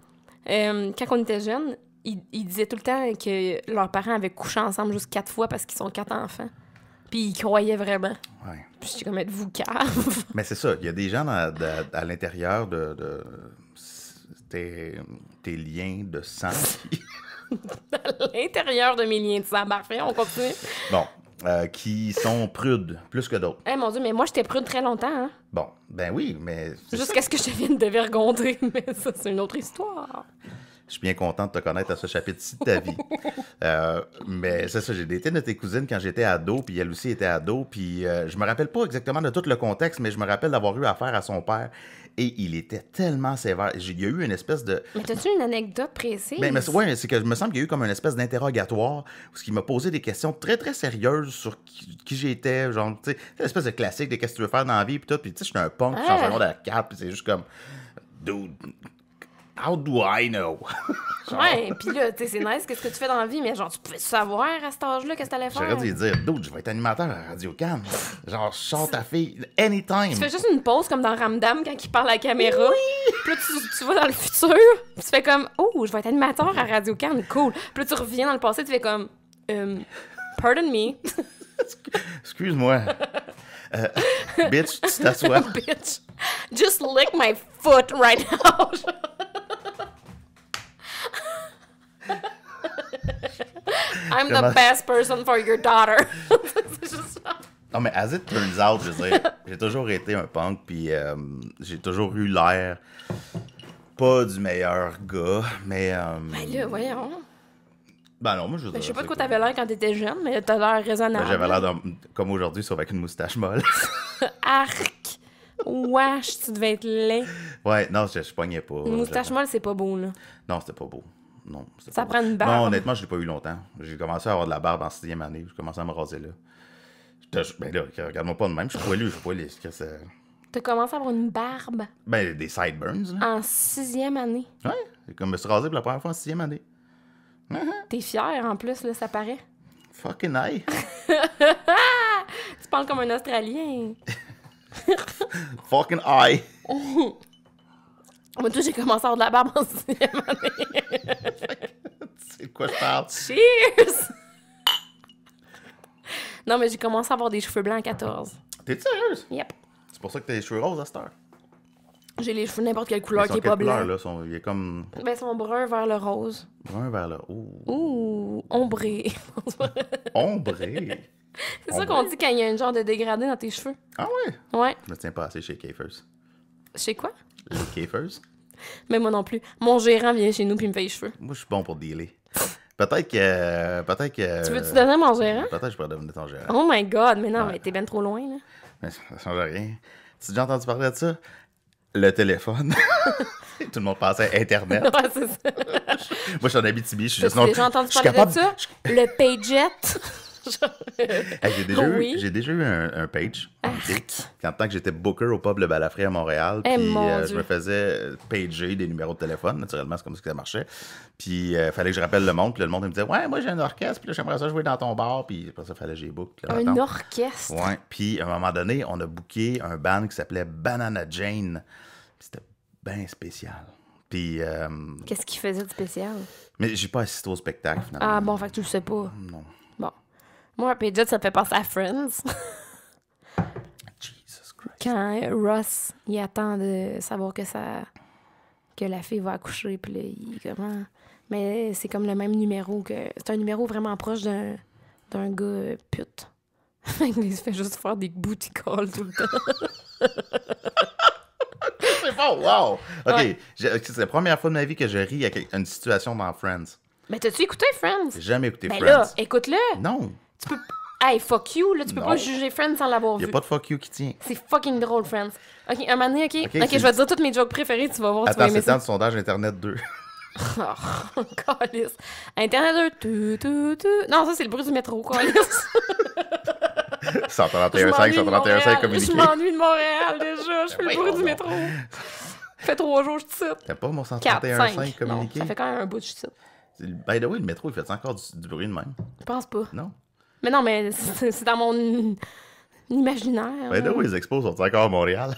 quand on était jeunes, ils disaient tout le temps que leurs parents avaient couché ensemble juste 4 fois parce qu'ils sont 4 enfants. Puis ils croyaient vraiment. Ouais. Puis j'étais comme, êtes-vous cave? Mais c'est ça, il y a des gens à l'intérieur de tes liens de sang qui, À l'intérieur de mes liens de sang. Parfait, on continue. bon, qui sont prudes, plus que d'autres. Eh mon Dieu, mais moi, j'étais prude très longtemps, hein? Bon, ben oui, mais Jusqu'à ce que je devienne dévergondée. Mais ça, c'est une autre histoire. je suis bien content de te connaître à ce chapitre-ci de ta vie. Mais c'est ça, j'ai été de tes cousines quand j'étais ado, puis elle aussi était ado, puis je me rappelle pas exactement de tout le contexte, mais je me rappelle d'avoir eu affaire à son père, et il était tellement sévère. Il y a eu une espèce de... Mais t'as-tu une anecdote précise? Ben, mais ouais, c'est que je me semble qu'il y a eu comme une espèce d'interrogatoire où il m'a posé des questions très, très sérieuses sur qui j'étais, genre, tu sais, une espèce de classique de qu'est-ce que tu veux faire dans la vie, puis tout, puis tu sais, je suis un punk, je suis en secondaire 4, puis c'est juste comme, dude, how do I know? Genre, Ouais, pis là, tu sais, c'est nice, qu'est-ce que tu fais dans la vie, mais genre, tu pouvais savoir à cet âge-là qu'est-ce que t'allais faire? j'aurais dû lui dire, dude, je vais être animateur à Radio-Can. Genre, je sors ta fille, anytime. Tu fais juste une pause comme dans Ramdam quand il parle à la caméra. Puis là, tu vas dans le futur. Puis tu fais comme, oh, je vais être animateur à Radio Can, cool. Puis là, tu reviens dans le passé, tu fais comme, pardon me, Excuse-moi. Bitch, tu t'assois. bitch. Just lick my foot right now. I'm the Comment- best person for your daughter. C'est juste ça. Non, mais as it turns out, je veux dire, j'ai toujours été un punk, puis j'ai toujours eu l'air pas du meilleur gars, mais... Ben là, voyons. Ben non, moi, je veux Ben, dire, je sais pas de c'est quoi cool. t'avais l'air quand t'étais jeune, mais t'as l'air raisonnable. Ben, j'avais l'air comme aujourd'hui, sauf avec une moustache molle. Arc! Wesh, tu devais être laid. Ouais, non, je pognais pas. Une moustache molle, c'est pas beau, là. Non, c'était pas beau. Non, c'était Ça pas beau. prend une barbe. Non, honnêtement, je l'ai pas eu longtemps. J'ai commencé à avoir de la barbe en 6e année. J'ai commencé à me raser là. Ben là, regarde-moi pas de même. Je suis poilu. T'as commencé à avoir une barbe Ben, des sideburns, là. en 6e année. Ouais, j'ai comme me suis rasé pour la première fois en 6e année. T'es fière, en plus, là, ça paraît. Fucking high. Tu parles comme un Australien. Fucking high. Moi, tout, j'ai commencé à avoir de la barbe en 6e année. C'est de quoi je parle? Cheers! Non, mais j'ai commencé à avoir des cheveux blancs à 14. T'es sérieuse? Yep. C'est pour ça que t'as les cheveux roses à cette heure. J'ai les cheveux n'importe quelle couleur Ils sont qui est quelle pas couleur, blanc. là? Il est comme Ben, ils sont bruns vers le rose. brun vers là. Ouh. Ouh, ombré. Ombré. C'est ça qu'on dit quand il y a un genre de dégradé dans tes cheveux. Ah ouais? Ouais. Je me tiens pas assez chez Kafers. Je sais quoi? Les Kafers? Mais moi non plus. Mon gérant vient chez nous puis il me fait les cheveux. Moi, je suis bon pour dealer. Peut-être que... Tu veux-tu donner à mon gérant? Peut-être que je pourrais devenir ton gérant. Oh my god, mais non, Ouais. mais t'es ben trop loin, là. Mais ça change rien. Tu as déjà entendu parler de ça? Le téléphone. Tout le monde pensait Internet. Ouais, c'est ça. Moi, je suis en Abitibi. Je suis juste... T'as déjà entendu je suis parler capable... de ça? Le paget. Hey, Oui. j'ai déjà eu un page. Arc. En tant que j'étais booker au pub Le Balafré à Montréal, Eh, puis mon je Dieu. me faisais pager des numéros de téléphone, naturellement, c'est comme ça que ça marchait. Puis il fallait que je rappelle le monde, puis là, le monde il me disait ouais, moi j'ai un orchestre, puis là, j'aimerais ça jouer dans ton bar, puis après ça, fallait que j'y book. Là, Un attends. orchestre. Ouais, puis à un moment donné, on a booké un band qui s'appelait Banana Jane. Puis c'était bien spécial. Puis, Qu'est-ce qu'il faisait de spécial? mais j'ai pas assisté au spectacle, finalement. Ah bon, fait que tu le sais pas. Non. Bon. Moi, Paget, ça me fait penser à Friends. Jesus Christ. Quand Ross, il attend de savoir que la fille va accoucher, puis là, il comment... Mais c'est comme le même numéro que... C'est un numéro vraiment proche d'un gars pute. Il se fait juste faire des booty calls tout le temps. C'est bon, wow! OK, Ouais. c'est la première fois de ma vie que je ris à une situation dans Friends. Mais t'as-tu écouté Friends? J'ai jamais écouté Ben Friends. là, écoute-le! Non, Tu peux... Hey, fuck you, là, tu peux Non. pas juger Friends sans l'avoir il vu. n'y a pas de fuck you qui tient. C'est fucking drôle, Friends. OK, un moment donné, OK, Ok, je c'est- vais te dire toutes mes jokes préférées, tu vas voir, tu vas Attends, aimer c'est le temps ça. du sondage Internet 2. Oh, calice. Internet 2, Non, ça, c'est le bruit du métro, calice. 131.5, 131.5 communiqué. Je m'ennuie de Montréal, déjà. Je fais le Oui, bruit oh du non. métro. Ça fait 3 jours, je te cite. T'as pas mon 4, 131.5 5. Non, communiqué? ça fait quand même un bout, je te cite. By the way, le métro, il fait encore du bruit de même? Je pense pas. Non? Mais non, mais c'est dans mon imaginaire. By the way, les expos sont encore à Montréal?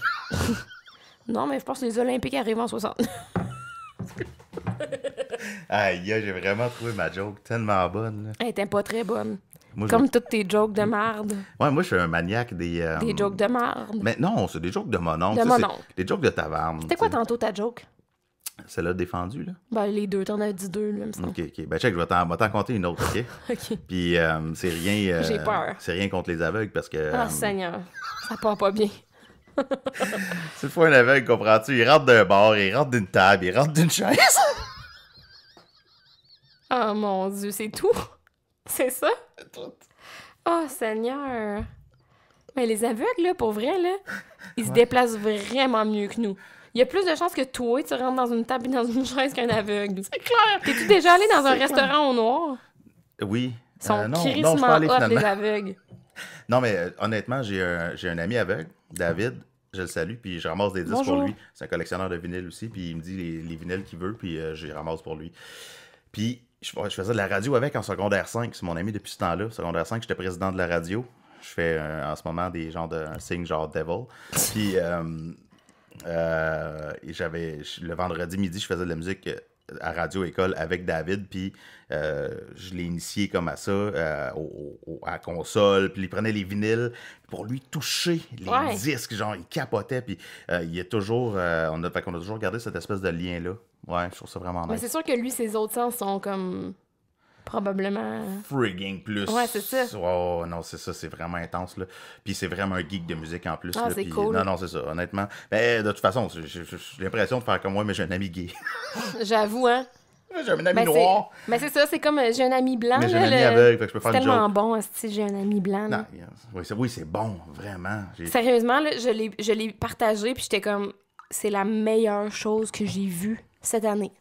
Non, mais je pense que les Olympiques arrivent en 60. Aïe, j'ai vraiment trouvé ma joke tellement bonne. Là. Elle était pas très bonne. Moi, Comme toutes tes jokes de marde. Ouais, moi, je suis un maniaque des... Des jokes de marde. Mais non, c'est des jokes de mon oncle. De tu mon sais, oncle. c'est des jokes de taverne. C'était quoi tu sais. tantôt ta joke? Celle-là défendue, là? Ben, les deux. T'en as dit deux, là, me semble. OK. Ben, check, je vais t'en compter une autre, OK? OK. Puis, c'est rien... J'ai peur. C'est rien contre les aveugles, parce que... Ah, Seigneur. Ça part pas bien. Cette fois, un aveugle, comprends-tu? Il rentre d'un bar, il rentre d'une table, il rentre d'une chaise. Oh, mon Dieu, c'est tout? C'est ça? Oh, Seigneur. Mais les aveugles, là, pour vrai, là, ils se déplacent vraiment mieux que nous. Il y a plus de chances que toi, tu rentres dans une table et dans une chaise qu'un aveugle. C'est clair! T'es-tu déjà allé dans un restaurant au noir? Oui. Ils sont non, je suis crissement pas allé hot, les finalement. aveugles. Non, mais honnêtement, j'ai un ami aveugle, David. Je le salue, puis je ramasse des disques Bonjour. pour lui. C'est un collectionneur de vinyles aussi, puis il me dit les vinyles qu'il veut, puis je les ramasse pour lui. Puis je faisais de la radio avec en secondaire 5. C'est mon ami depuis ce temps-là. Secondaire 5, j'étais président de la radio. Je fais en ce moment des genres un signe genre devil. Puis le vendredi midi, je faisais de la musique à Radio-École avec David, puis je l'ai initié comme à ça, à la console, puis il prenait les vinyles pour lui toucher les Ouais. disques, genre il capotait, puis il est toujours, on a toujours gardé cette espèce de lien-là. Ouais, je trouve ça vraiment Mais nice. c'est sûr que lui, ses autres sens sont comme... Probablement... Frigging plus. Ouais, c'est ça. Oh, non, c'est ça, c'est vraiment intense, là. Puis c'est vraiment un geek de musique en plus. Ah, là, c'est puis- cool. Non, c'est ça, honnêtement. Mais de toute façon, j'ai l'impression de faire comme moi, mais j'ai un ami gay. J'avoue, hein? J'ai un ami Ben, noir, c'est ça, c'est comme j'ai un ami blanc. mais j'ai un là, ami le- aveugle, fait que je peux C'est faire une tellement joke. bon, si j'ai un ami blanc. là. Non, oui, c'est bon, vraiment. Sérieusement, là, je l'ai partagé, puis j'étais comme, c'est la meilleure chose que j'ai vue cette année.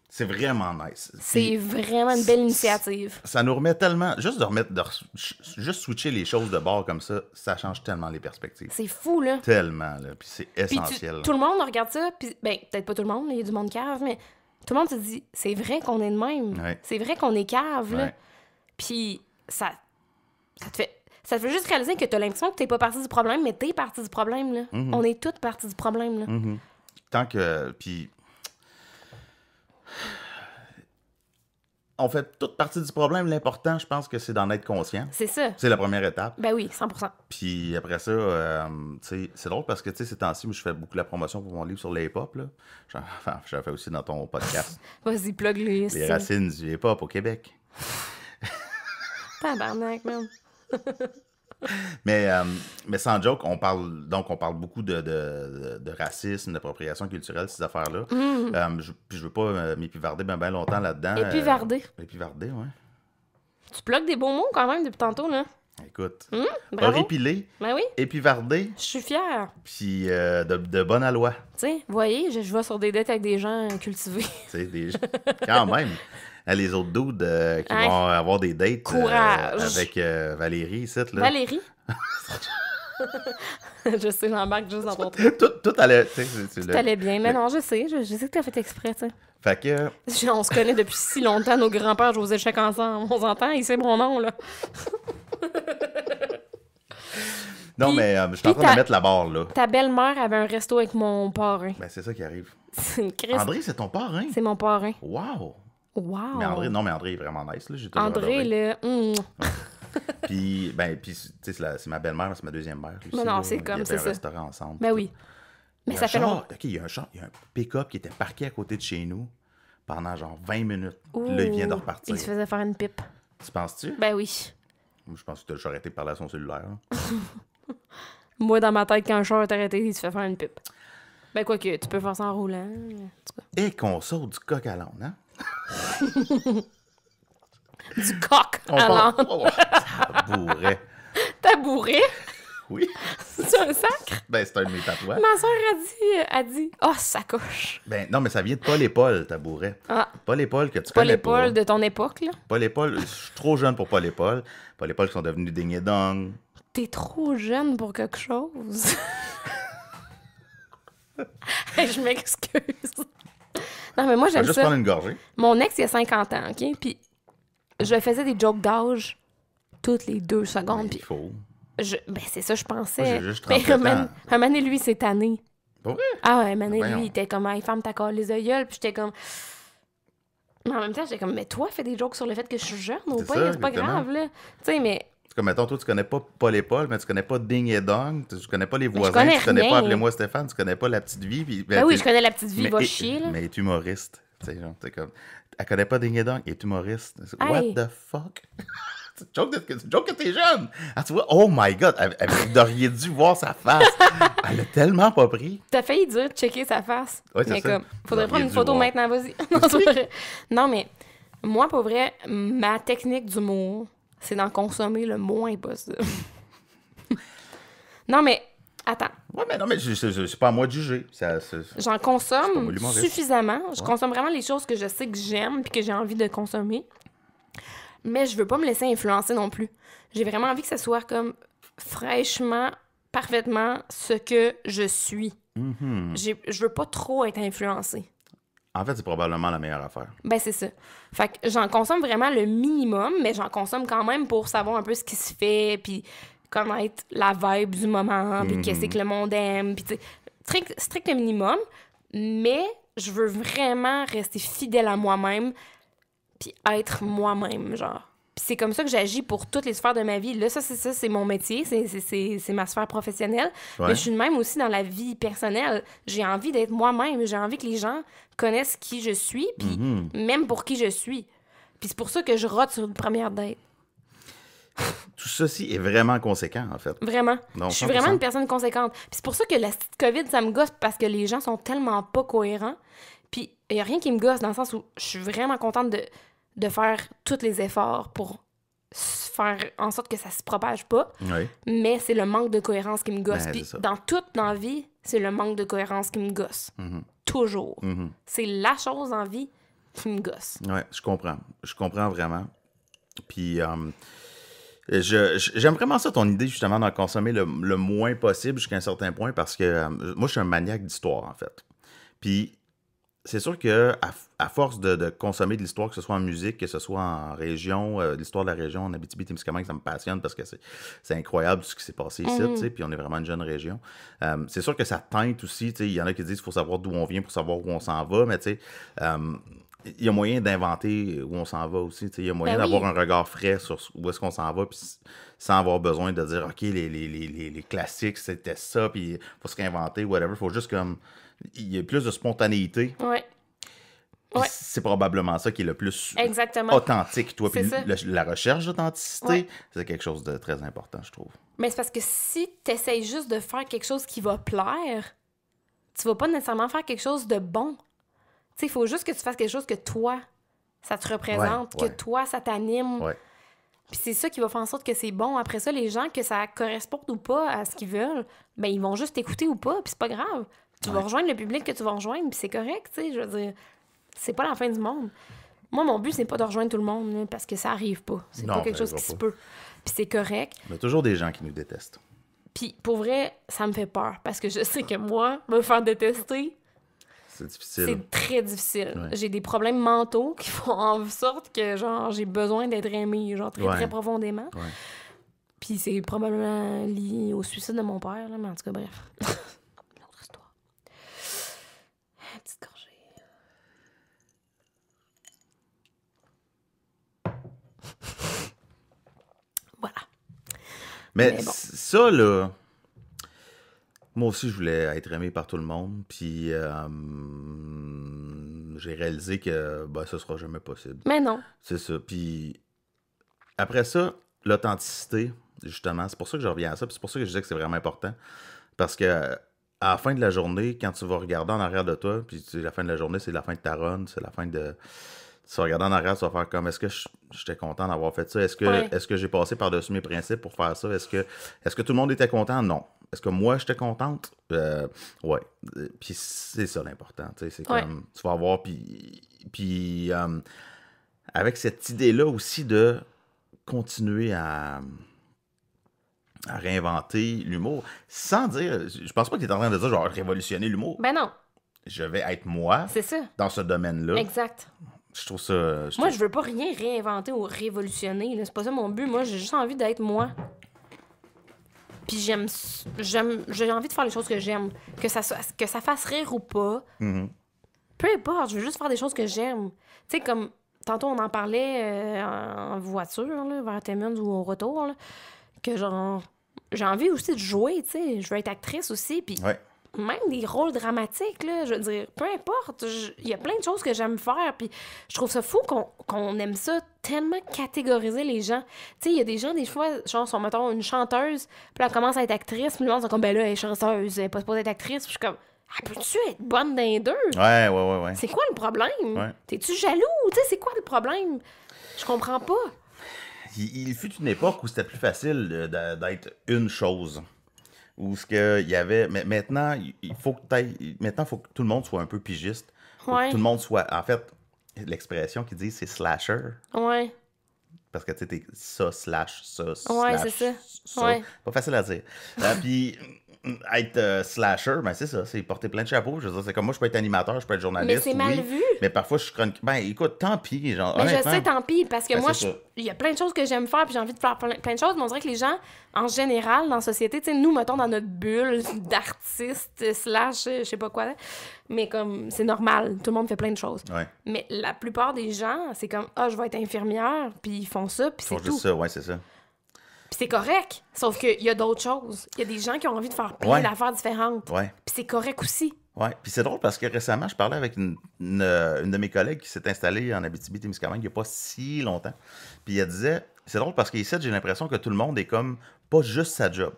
C'est vraiment nice. C'est Puis vraiment une belle initiative. ça nous remet tellement... Juste juste switcher les choses de bord comme ça change tellement les perspectives. C'est fou, là. Tellement, là. Puis c'est Puis essentiel. tout le monde regarde ça, puis ben, peut-être pas tout le monde, il y a du monde cave, mais tout le monde se dit, c'est vrai qu'on est de même. Ouais. C'est vrai qu'on est cave, là. Ouais. Puis ça te fait juste réaliser que t'as l'impression que t'es pas partie du problème, mais t'es partie du problème, là. Mm-hmm. On est toutes parties du problème, là. Tant que... Puis... On fait toute partie du problème. L'important, je pense que c'est d'en être conscient. C'est ça. C'est la première étape. Ben oui, 100%. Puis après ça, tu sais, c'est drôle parce que, tu sais, ces temps-ci, moi, je fais beaucoup la promotion pour mon livre sur le hip-hop, là. J'en fais aussi dans ton podcast. Vas-y, plug les Les racines du hip-hop au Québec. Tabarnak, man. Mais sans joke, on parle beaucoup de racisme, d'appropriation culturelle, ces affaires-là. Puis je veux pas m'épivarder bien longtemps là-dedans. Épivarder. Épivarder, ouais. Tu plugues des beaux mots quand même depuis tantôt, là. Écoute, Bravo. horripilé, Ben oui, épivarder, je suis fière. puis de bonne aloi. Tu sais, voyez, je vais sur des dates avec des gens cultivés. Tu sais, quand même. Les autres dudes qui Hein? vont avoir des dates Courage. avec Valérie, ici, là. Valérie? Je sais, j'embarque juste dans ton truc. Tout allait, tu sais, c'est Tout allait bien. Mais non, je sais que t'as fait exprès, tu sais. Fait que, On se connaît depuis si longtemps, nos grands-pères jouaient le chèque ensemble. On s'entend, il sait mon nom, là. non, Puis- mais je suis en puis train de mettre la barre, là. Ta belle-mère avait un resto avec mon parrain. Ben, c'est ça qui arrive. C'est une crise. André, c'est ton parrain? C'est mon parrain. Wow! Wow. Mais André, non, mais André est vraiment nice, là. J'ai toujours André, adoré. là. Puis, tu sais, c'est ma belle-mère, c'est ma deuxième mère. Aussi, Mais non, là. c'est comme, Il y c'est avait un ça. restaurant ensemble. Ben oui. Il Mais y a ça un fait char- longtemps. OK, il y a un pick-up qui était parqué à côté de chez nous pendant genre 20 minutes. Ouh, Là, il vient de repartir. Il se faisait faire une pipe. Tu penses-tu? Ben oui. Je pense que tu as arrêté de parler à son cellulaire. Là. Moi, dans ma tête, quand un char est arrêté, il se fait faire une pipe. Ben quoi que, tu peux faire ça en roulant. En tout cas. Et qu'on saute du coq à l'âne, hein? Du coq On à part- l'âne. Oh, ça bourrait. T'as bourré? Oui. C'est un sacre? Ben, c'est un de mes tatouages. Ma soeur a dit, oh, sacoche. Ben, non, mais ça vient de Paul et Paul, tabouret. Ah, Paul et Paul que tu pas connais l'épaule pas. de ton époque, là. Paul et Paul, je suis trop jeune pour Paul et Paul. Paul et Paul qui sont devenus ding et dong. T'es trop jeune pour quelque chose. Hey, je m'excuse. Non, mais moi, Je vais j'aime juste ça. prendre une gorgée. Mon ex, il a 50 ans, OK? Puis je faisais des jokes d'âge toutes les 2 secondes. Il Puis faut. ben, c'est ça, je pensais. Moi, j'ai juste Mais 37 ans. un moment donné, lui, c'est tanné. Pas vrai? Ah ouais, un moment donné, Voyons. lui, il était comme, hey, ferme ta calice de gueule. Puis j'étais comme. Mais en même temps, j'étais comme, mais toi, fais des jokes sur le fait que je suis jeune ou C'est pas, ça, c'est pas exactement. grave, là. Tu sais, mais. C'est comme, mettons, toi, tu connais pas Paul et Paul, mais tu connais pas Ding et Dong, tu connais pas les je voisins, connais tu connais rien. pas Appelez-moi Stéphane, tu connais pas La Petite Vie. Puis, Ben oui, tu- je connais la petite vie, mais, va chier, là. mais elle est humoriste. Tu sais, genre, c'est comme, elle connaît pas Ding et Dong, elle est humoriste. Hey. What the fuck? C'est une joke que t'es jeune. Ah, tu vois, oh my god, vous auriez dû voir sa face. Elle a tellement pas pris. T'as failli dire checker sa face. Ouais, c'est mais ça. comme, faudrait Vous prendre auriez une dû photo voir. maintenant, vas-y. Non, c'est vrai. Non, mais moi, pour vrai, ma technique d'humour, c'est d'en consommer le moins possible. Non, mais attends. Ouais, mais non, mais c'est pas à moi de juger. J'en C'est pas consomme moi l'humoriste. suffisamment. Je Ouais. consomme vraiment les choses que je sais que j'aime puis que j'ai envie de consommer. Mais je veux pas me laisser influencer non plus. J'ai vraiment envie que ça soit comme fraîchement, parfaitement ce que je suis. Je veux pas trop être influencée. En fait, c'est probablement la meilleure affaire. Ben, c'est ça. Fait que j'en consomme vraiment le minimum, mais j'en consomme quand même pour savoir un peu ce qui se fait, puis connaître la vibe du moment, puis qu'est-ce que le monde aime, puis tu sais, strict minimum, mais je veux vraiment rester fidèle à moi-même, puis être moi-même, genre. Puis c'est comme ça que j'agis pour toutes les sphères de ma vie. Là, c'est mon métier, c'est ma sphère professionnelle. Ouais. Mais je suis de même aussi dans la vie personnelle. J'ai envie d'être moi-même. J'ai envie que les gens connaissent qui je suis, puis même pour qui je suis. Puis c'est pour ça que je rote sur une première date. Tout ceci est vraiment conséquent, en fait. Vraiment. Non, Je suis 100%. vraiment une personne conséquente. Puis c'est pour ça que la petite COVID, ça me gosse parce que les gens sont tellement pas cohérents. Puis il y a rien qui me gosse dans le sens où je suis vraiment contente de faire tous les efforts pour faire en sorte que ça se propage pas. Oui. Mais c'est le manque de cohérence qui me gosse. Ben, Puis c'est ça. dans toute ma vie, c'est le manque de cohérence qui me gosse. Toujours. C'est la chose en vie qui me gosse. Ouais, je comprends. Je comprends vraiment. Puis, j'aime vraiment ça, ton idée, justement, d'en consommer le moins possible jusqu'à un certain point, parce que moi, je suis un maniaque d'histoire, en fait. Puis, c'est sûr que à force de consommer de l'histoire, que ce soit en musique, que ce soit en région, l'histoire de la région, en Abitibi-Témiscamingue, ça me passionne parce que c'est incroyable tout ce qui s'est passé ici, tu sais, puis on est vraiment une jeune région. C'est sûr que ça teinte aussi, tu sais, il y en a qui disent qu'il faut savoir d'où on vient pour savoir où on s'en va, mais tu sais, il y a moyen d'inventer où on s'en va aussi, tu sais, il y a moyen Ben oui. d'avoir un regard frais sur où est-ce qu'on s'en va, puis sans avoir besoin de dire, OK, les classiques, c'était ça, puis il faut se réinventer, whatever, il faut juste comme... Il y a plus de spontanéité. Ouais. Puis Ouais. c'est probablement ça qui est le plus Exactement. authentique, toi. Puis C'est ça. la recherche d'authenticité, Ouais. c'est quelque chose de très important, je trouve. Mais c'est parce que si t'essayes juste de faire quelque chose qui va plaire, tu vas pas nécessairement faire quelque chose de bon. Tu sais, il faut juste que tu fasses quelque chose que toi, ça te représente, Ouais, ouais. que toi, ça t'anime. Ouais. Puis c'est ça qui va faire en sorte que c'est bon. Après ça, les gens, que ça corresponde ou pas à ce qu'ils veulent, ben ils vont juste t'écouter ou pas, puis c'est pas grave. Tu vas rejoindre le public que tu vas rejoindre, puis c'est correct, tu sais, je veux dire, c'est pas la fin du monde. Moi, mon but, c'est pas de rejoindre tout le monde, là, parce que ça arrive pas. C'est Non, pas quelque ça chose qui arrivera se pas. peut. Puis c'est correct. Il y a toujours des gens qui nous détestent. Puis pour vrai, ça me fait peur, parce que je sais que moi, me faire détester, C'est difficile. c'est très difficile. Ouais. J'ai des problèmes mentaux qui font en sorte que, genre, j'ai besoin d'être aimée, genre, très, Ouais. très profondément. Ouais. Puis c'est probablement lié au suicide de mon père, là, mais en tout cas, bref. Une autre histoire. Petite gorgée. Voilà. Mais Mais bon. ça, là, moi aussi, je voulais être aimé par tout le monde. Puis j'ai réalisé que ça sera jamais possible. Mais non. C'est ça. Puis après ça, l'authenticité, justement, c'est pour ça que je reviens à ça. Puis c'est pour ça que je disais que c'est vraiment important. Parce que à la fin de la journée, quand tu vas regarder en arrière de toi, puis la fin de la journée, c'est la fin de ta run, c'est la fin de... Tu vas regarder en arrière, tu vas faire comme, est-ce que j'étais content d'avoir fait ça? Est-ce que, Ouais. est-ce que j'ai passé par-dessus mes principes pour faire ça? Est-ce que tout le monde était content? Non. Est-ce que moi, j'étais contente? Ouais. Puis c'est ça l'important. Tu sais, c'est Ouais. comme, tu vas voir, puis avec cette idée-là aussi de continuer à réinventer l'humour, sans dire, je pense pas que tu es en train de dire, genre, révolutionner l'humour. Ben non. Je vais être moi C'est ça. dans ce domaine-là. Exact. Je trouve ça... Moi, je veux pas rien réinventer ou révolutionner, là. C'est pas ça mon but. Moi, j'ai juste envie d'être moi. Puis j'ai envie de faire les choses que j'aime. Que ça fasse rire ou pas. Mhm. Peu importe, je veux juste faire des choses que j'aime. Tu sais, comme tantôt, on en parlait en voiture, là, vers Timmins ou au retour, là, que genre, j'ai envie aussi de jouer, tu sais. Je veux être actrice aussi, puis Ouais. même des rôles dramatiques, là, je veux dire, peu importe. Il y a plein de choses que j'aime faire, puis je trouve ça fou qu'on aime ça, tellement catégoriser les gens. Tu sais, il y a des gens, des fois, genre, sont, mettons, une chanteuse, puis elle commence à être actrice, puis le monde sont comme, ben là, elle est chanteuse, elle est pas supposée être actrice, puis je suis comme, ah, peux-tu être bonne dans les deux? Ouais. C'est quoi le problème? Ouais. T'es-tu jaloux? Tu sais, c'est quoi le problème? Je comprends pas. Il fut une époque où c'était plus facile d'être une chose. Où ce que il y avait... Mais maintenant, il faut faut que tout le monde soit un peu pigiste. Faut que Ouais. tout le monde soit... En fait, l'expression qu'ils disent, c'est slasher. Ouais. Parce que tu sais, t'es ça, slash, ça, Ouais, slash, c'est ça. Ouais. Pas facile à dire. Puis, être slasher, ben c'est ça, c'est porter plein de chapeaux. Je veux dire, c'est comme moi, je peux être animateur, je peux être journaliste. Mais c'est mal oui, vu. Mais parfois, je suis chronique. Ben écoute, tant pis. Genre, Mais je honnêtement, sais, tant pis, parce que Ben, moi, c'est ça. il y a plein de choses que j'aime faire, puis j'ai envie de faire plein de choses, mais on dirait que les gens, en général, dans la société, tu sais, nous, mettons, dans notre bulle d'artistes, slash, je sais pas quoi, mais comme, c'est normal, tout le monde fait plein de choses. Ouais. Mais la plupart des gens, c'est comme, ah, je vais être infirmière, puis ils font ça, puis Ils font c'est juste tout. ça, ouais, c'est ça. Puis c'est correct, sauf qu'il y a d'autres choses. Il y a des gens qui ont envie de faire plein Ouais. d'affaires différentes. Ouais. Puis c'est correct aussi. Ouais, puis c'est drôle parce que récemment, je parlais avec une de mes collègues qui s'est installée en Abitibi-Témiscamingue il n'y a pas si longtemps. Puis elle disait, c'est drôle parce qu'ici, j'ai l'impression que tout le monde est comme, pas juste sa job.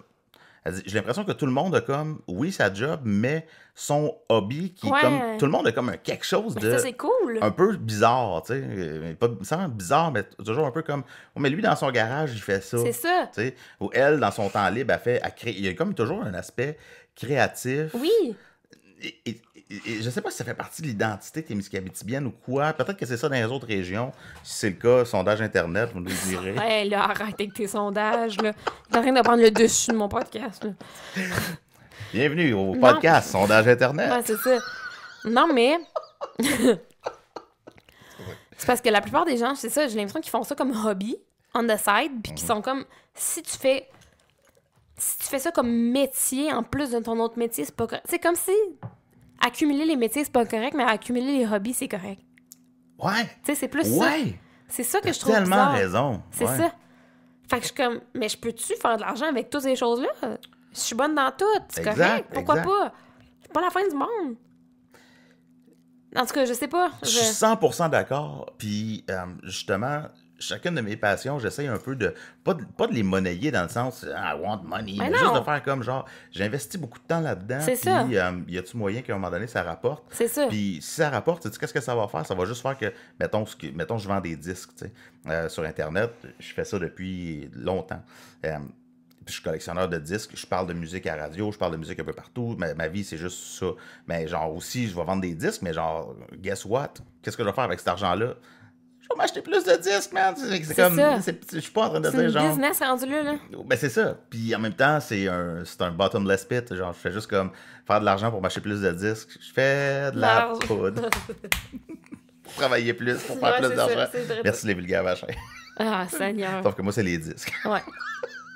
Elle dit, j'ai l'impression que tout le monde a comme, oui, sa job, mais son hobby, qui est Ouais. comme, tout le monde a comme quelque chose Mais de ça, c'est cool. un peu bizarre, tu sais. Pas sans bizarre, mais toujours un peu comme, oh, mais lui, dans son garage, il fait ça. C'est ça. Tu sais. Ou elle, dans son temps libre, elle crée. Il y a comme toujours un aspect créatif. Oui. Et je sais pas si ça fait partie de l'identité témiscabitibienne ou quoi. Peut-être que c'est ça dans les autres régions. Si c'est le cas, sondage Internet, vous nous le direz. Ouais, là, arrête avec tes sondages, là. T'es en train de prendre le dessus de mon podcast, là. Bienvenue au Non. podcast Sondage Internet. Ouais, c'est ça. Non, mais... c'est parce que la plupart des gens, c'est ça, j'ai l'impression qu'ils font ça comme hobby, on the side, puis qu'ils sont comme... Si tu fais ça comme métier, en plus de ton autre métier, c'est pas correct. C'est comme si accumuler les métiers, c'est pas correct, mais accumuler les hobbies, c'est correct. Ouais. Tu sais, c'est plus ça. Ouais. C'est ça que T'as je trouve tellement bizarre. raison. C'est Ouais. ça. Fait que je suis comme, mais je peux-tu faire de l'argent avec toutes ces choses-là? Je suis bonne dans tout, c'est Exact, correct. Pourquoi exact. pas? C'est pas la fin du monde. En tout cas, je sais pas. Je suis 100% d'accord. Puis, justement, chacune de mes passions, j'essaye un peu de... Pas de les monnayer dans le sens « I want money Mais ». Mais non. juste de faire comme genre, j'ai investi beaucoup de temps là-dedans. C'est ça. Puis, y a-tu moyen qu'à un moment donné, ça rapporte? C'est ça. Puis, si ça rapporte, tu sais, qu'est-ce que ça va faire? Ça va juste faire que, mettons, je vends des disques, tu sais, sur Internet. Je fais ça depuis longtemps. Puis je suis collectionneur de disques, je parle de musique à radio, je parle de musique un peu partout. Ma vie, c'est juste ça. Mais genre aussi, je vais vendre des disques, mais genre, guess what? Qu'est-ce que je vais faire avec cet argent-là? m'acheter plus de disques, man. C'est comme... ça. Je suis pas en train de dire, genre... C'est un business rendu là. Ben, c'est ça. Puis en même temps, c'est un bottomless pit. Genre, je fais juste comme faire de l'argent pour m'acheter plus de disques. Je fais de la poudre. Pour travailler plus, pour faire plus d'argent. Merci les vulgaires machins. Ah, Seigneur. Sauf que moi, c'est les disques. Ouais.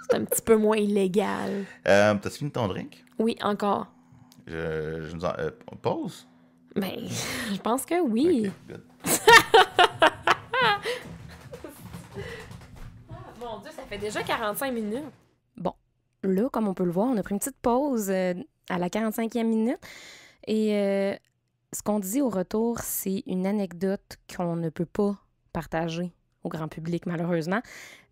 C'est un petit peu moins illégal. T'as fini ton drink? Oui, encore. Je nous en... pause? Ben, je pense que oui. Okay, good. Mon Dieu, ça fait déjà 45 minutes. Bon, là, comme on peut le voir, on a pris une petite pause à la 45e minute. Et ce qu'on dit au retour, c'est une anecdote qu'on ne peut pas partager au grand public, malheureusement.